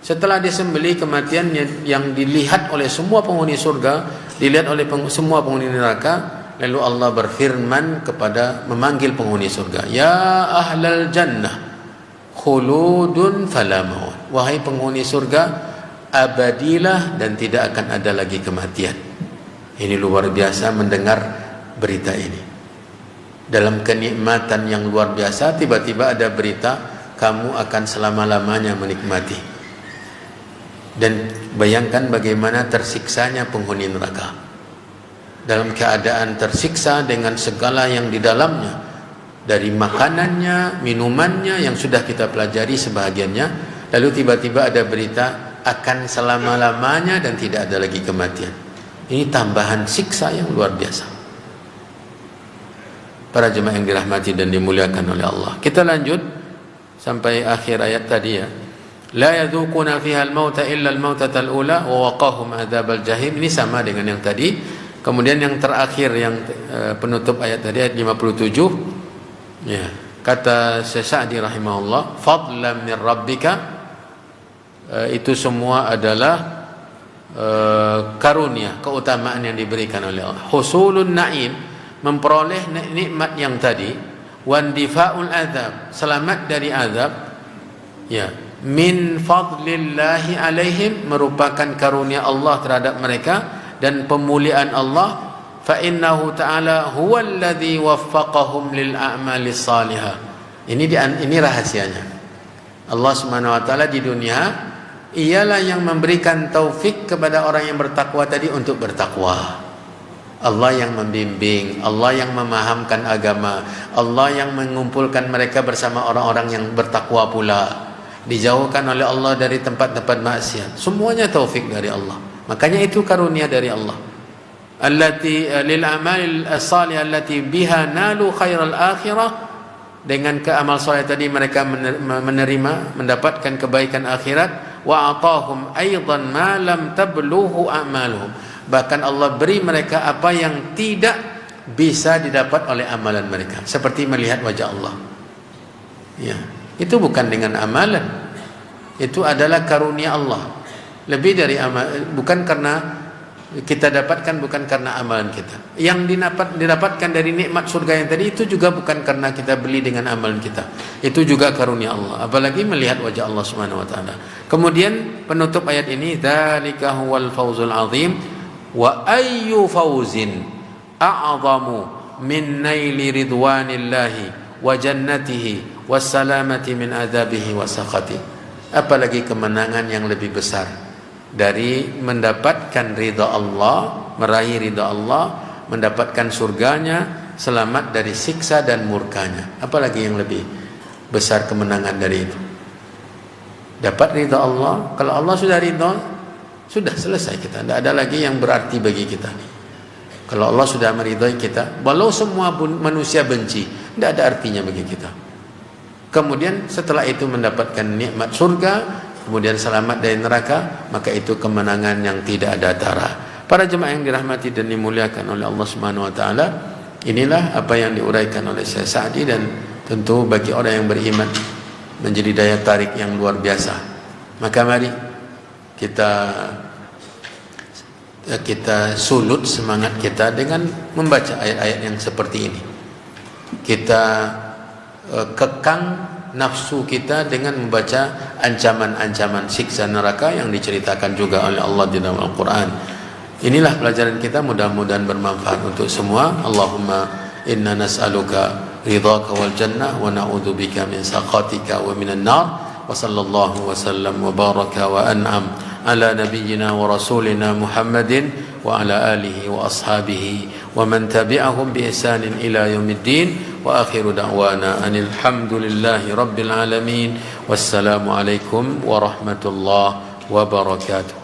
Setelah disembelih kematian yang dilihat oleh semua penghuni surga, dilihat oleh semua penghuni neraka, lalu Allah berfirman kepada memanggil penghuni surga, ya ahlal jannah khuludun fala maut, wahai penghuni surga, abadilah dan tidak akan ada lagi kematian. Ini luar biasa mendengar berita ini. Dalam kenikmatan yang luar biasa, tiba-tiba ada berita kamu akan selama-lamanya menikmati. Dan bayangkan bagaimana tersiksanya penghuni neraka. Dalam keadaan tersiksa dengan segala yang di dalamnya, dari makanannya, minumannya yang sudah kita pelajari sebahagiannya, lalu tiba-tiba ada berita akan selama-lamanya dan tidak ada lagi kematian. Ini tambahan siksa yang luar biasa. Para jemaah yang dirahmati dan dimuliakan oleh Allah, kita lanjut sampai akhir ayat tadi ya. La yadzuquna fiha al-mauta illa al-mautatal ula wa waqahum adzabal jahim. Ini sama dengan yang tadi. Kemudian yang terakhir yang penutup ayat tadi, ayat 57 ya, kata Syekh Sa'di rahimahullah, fadlan min rabbika, itu semua adalah karunia, keutamaan yang diberikan oleh Allah. Husulun na'im, memperoleh nikmat yang tadi, wandifa'ul azab, selamat dari azab, ya, min fadlillahi alaihim, merupakan karunia Allah terhadap mereka dan pemuliaan Allah. Fa innahu ta'ala huwallazi waffaqahum lil a'malis salihah. Ini rahasianya. Allah Subhanahu wa taala di dunia ialah yang memberikan taufik kepada orang yang bertakwa tadi untuk bertakwa. Allah yang membimbing, Allah yang memahamkan agama, Allah yang mengumpulkan mereka bersama orang-orang yang bertakwa pula, dijauhkan oleh Allah dari tempat-tempat maksiat. Semuanya taufik dari Allah. Makanya itu karunia dari Allah. Allati lil amalil salih allati biha nalu khairal akhirah. Dengan keamal saleh tadi mereka menerima, mendapatkan kebaikan akhirat. Wa atahum aidan ma lam tablughu a'maluhum, bahkan Allah beri mereka apa yang tidak bisa didapat oleh amalan mereka, seperti melihat wajah Allah. Ya, itu bukan dengan amalan, itu adalah karunia Allah. Lebih dari amal, bukan karena kita dapatkan, bukan karena amalan kita. Yang didapatkan dari nikmat surga yang tadi itu juga bukan karena kita beli dengan amalan kita. Itu juga karunia Allah. Apalagi melihat wajah Allah Subhanahu wa taala. Kemudian penutup ayat ini, dzalika huwal fawzul azim wa ayyu fawzin a'zamu min naili ridwanillahi wa jannatihi wassalamati min adzabihi wa sakhati. Apalagi kemenangan yang lebih besar dari mendapatkan ridha Allah, meraih ridha Allah, mendapatkan surganya, selamat dari siksa dan murkanya. Apalagi yang lebih besar kemenangan dari itu? Dapat ridha Allah. Kalau Allah sudah ridha, sudah selesai kita. Tidak ada lagi yang berarti bagi kita. Kalau Allah sudah meridhai kita, walau semua manusia benci, tidak ada artinya bagi kita. Kemudian setelah itu mendapatkan nikmat surga, kemudian selamat dari neraka, maka itu kemenangan yang tidak ada tara. Para jemaah yang dirahmati dan dimuliakan oleh Allah Subhanahu wa taala, inilah apa yang diuraikan oleh Syekh Sa'di, dan tentu bagi orang yang beriman menjadi daya tarik yang luar biasa. Maka mari kita sulut semangat kita dengan membaca ayat-ayat yang seperti ini. Kita kekang nafsu kita dengan membaca ancaman-ancaman siksa neraka yang diceritakan juga oleh Allah di dalam Al-Quran. Inilah pelajaran kita, mudah-mudahan bermanfaat untuk semua. Allahumma inna nas'aluka ridhaka wal jannah wa na'udzubika min sakhatika wa minan nar. Wa sallallahu wa sallam wa baraka wa an'am ala nabiyyina wa rasulina Muhammadin wa ala alihi wa ashabihi wa man tabi'ahum bi ihsanin ila yaumiddin. Wa akhiru da'wana anil hamdulillahi rabbil alamin. Wassalamu alaikum warahmatullahi wabarakatuh.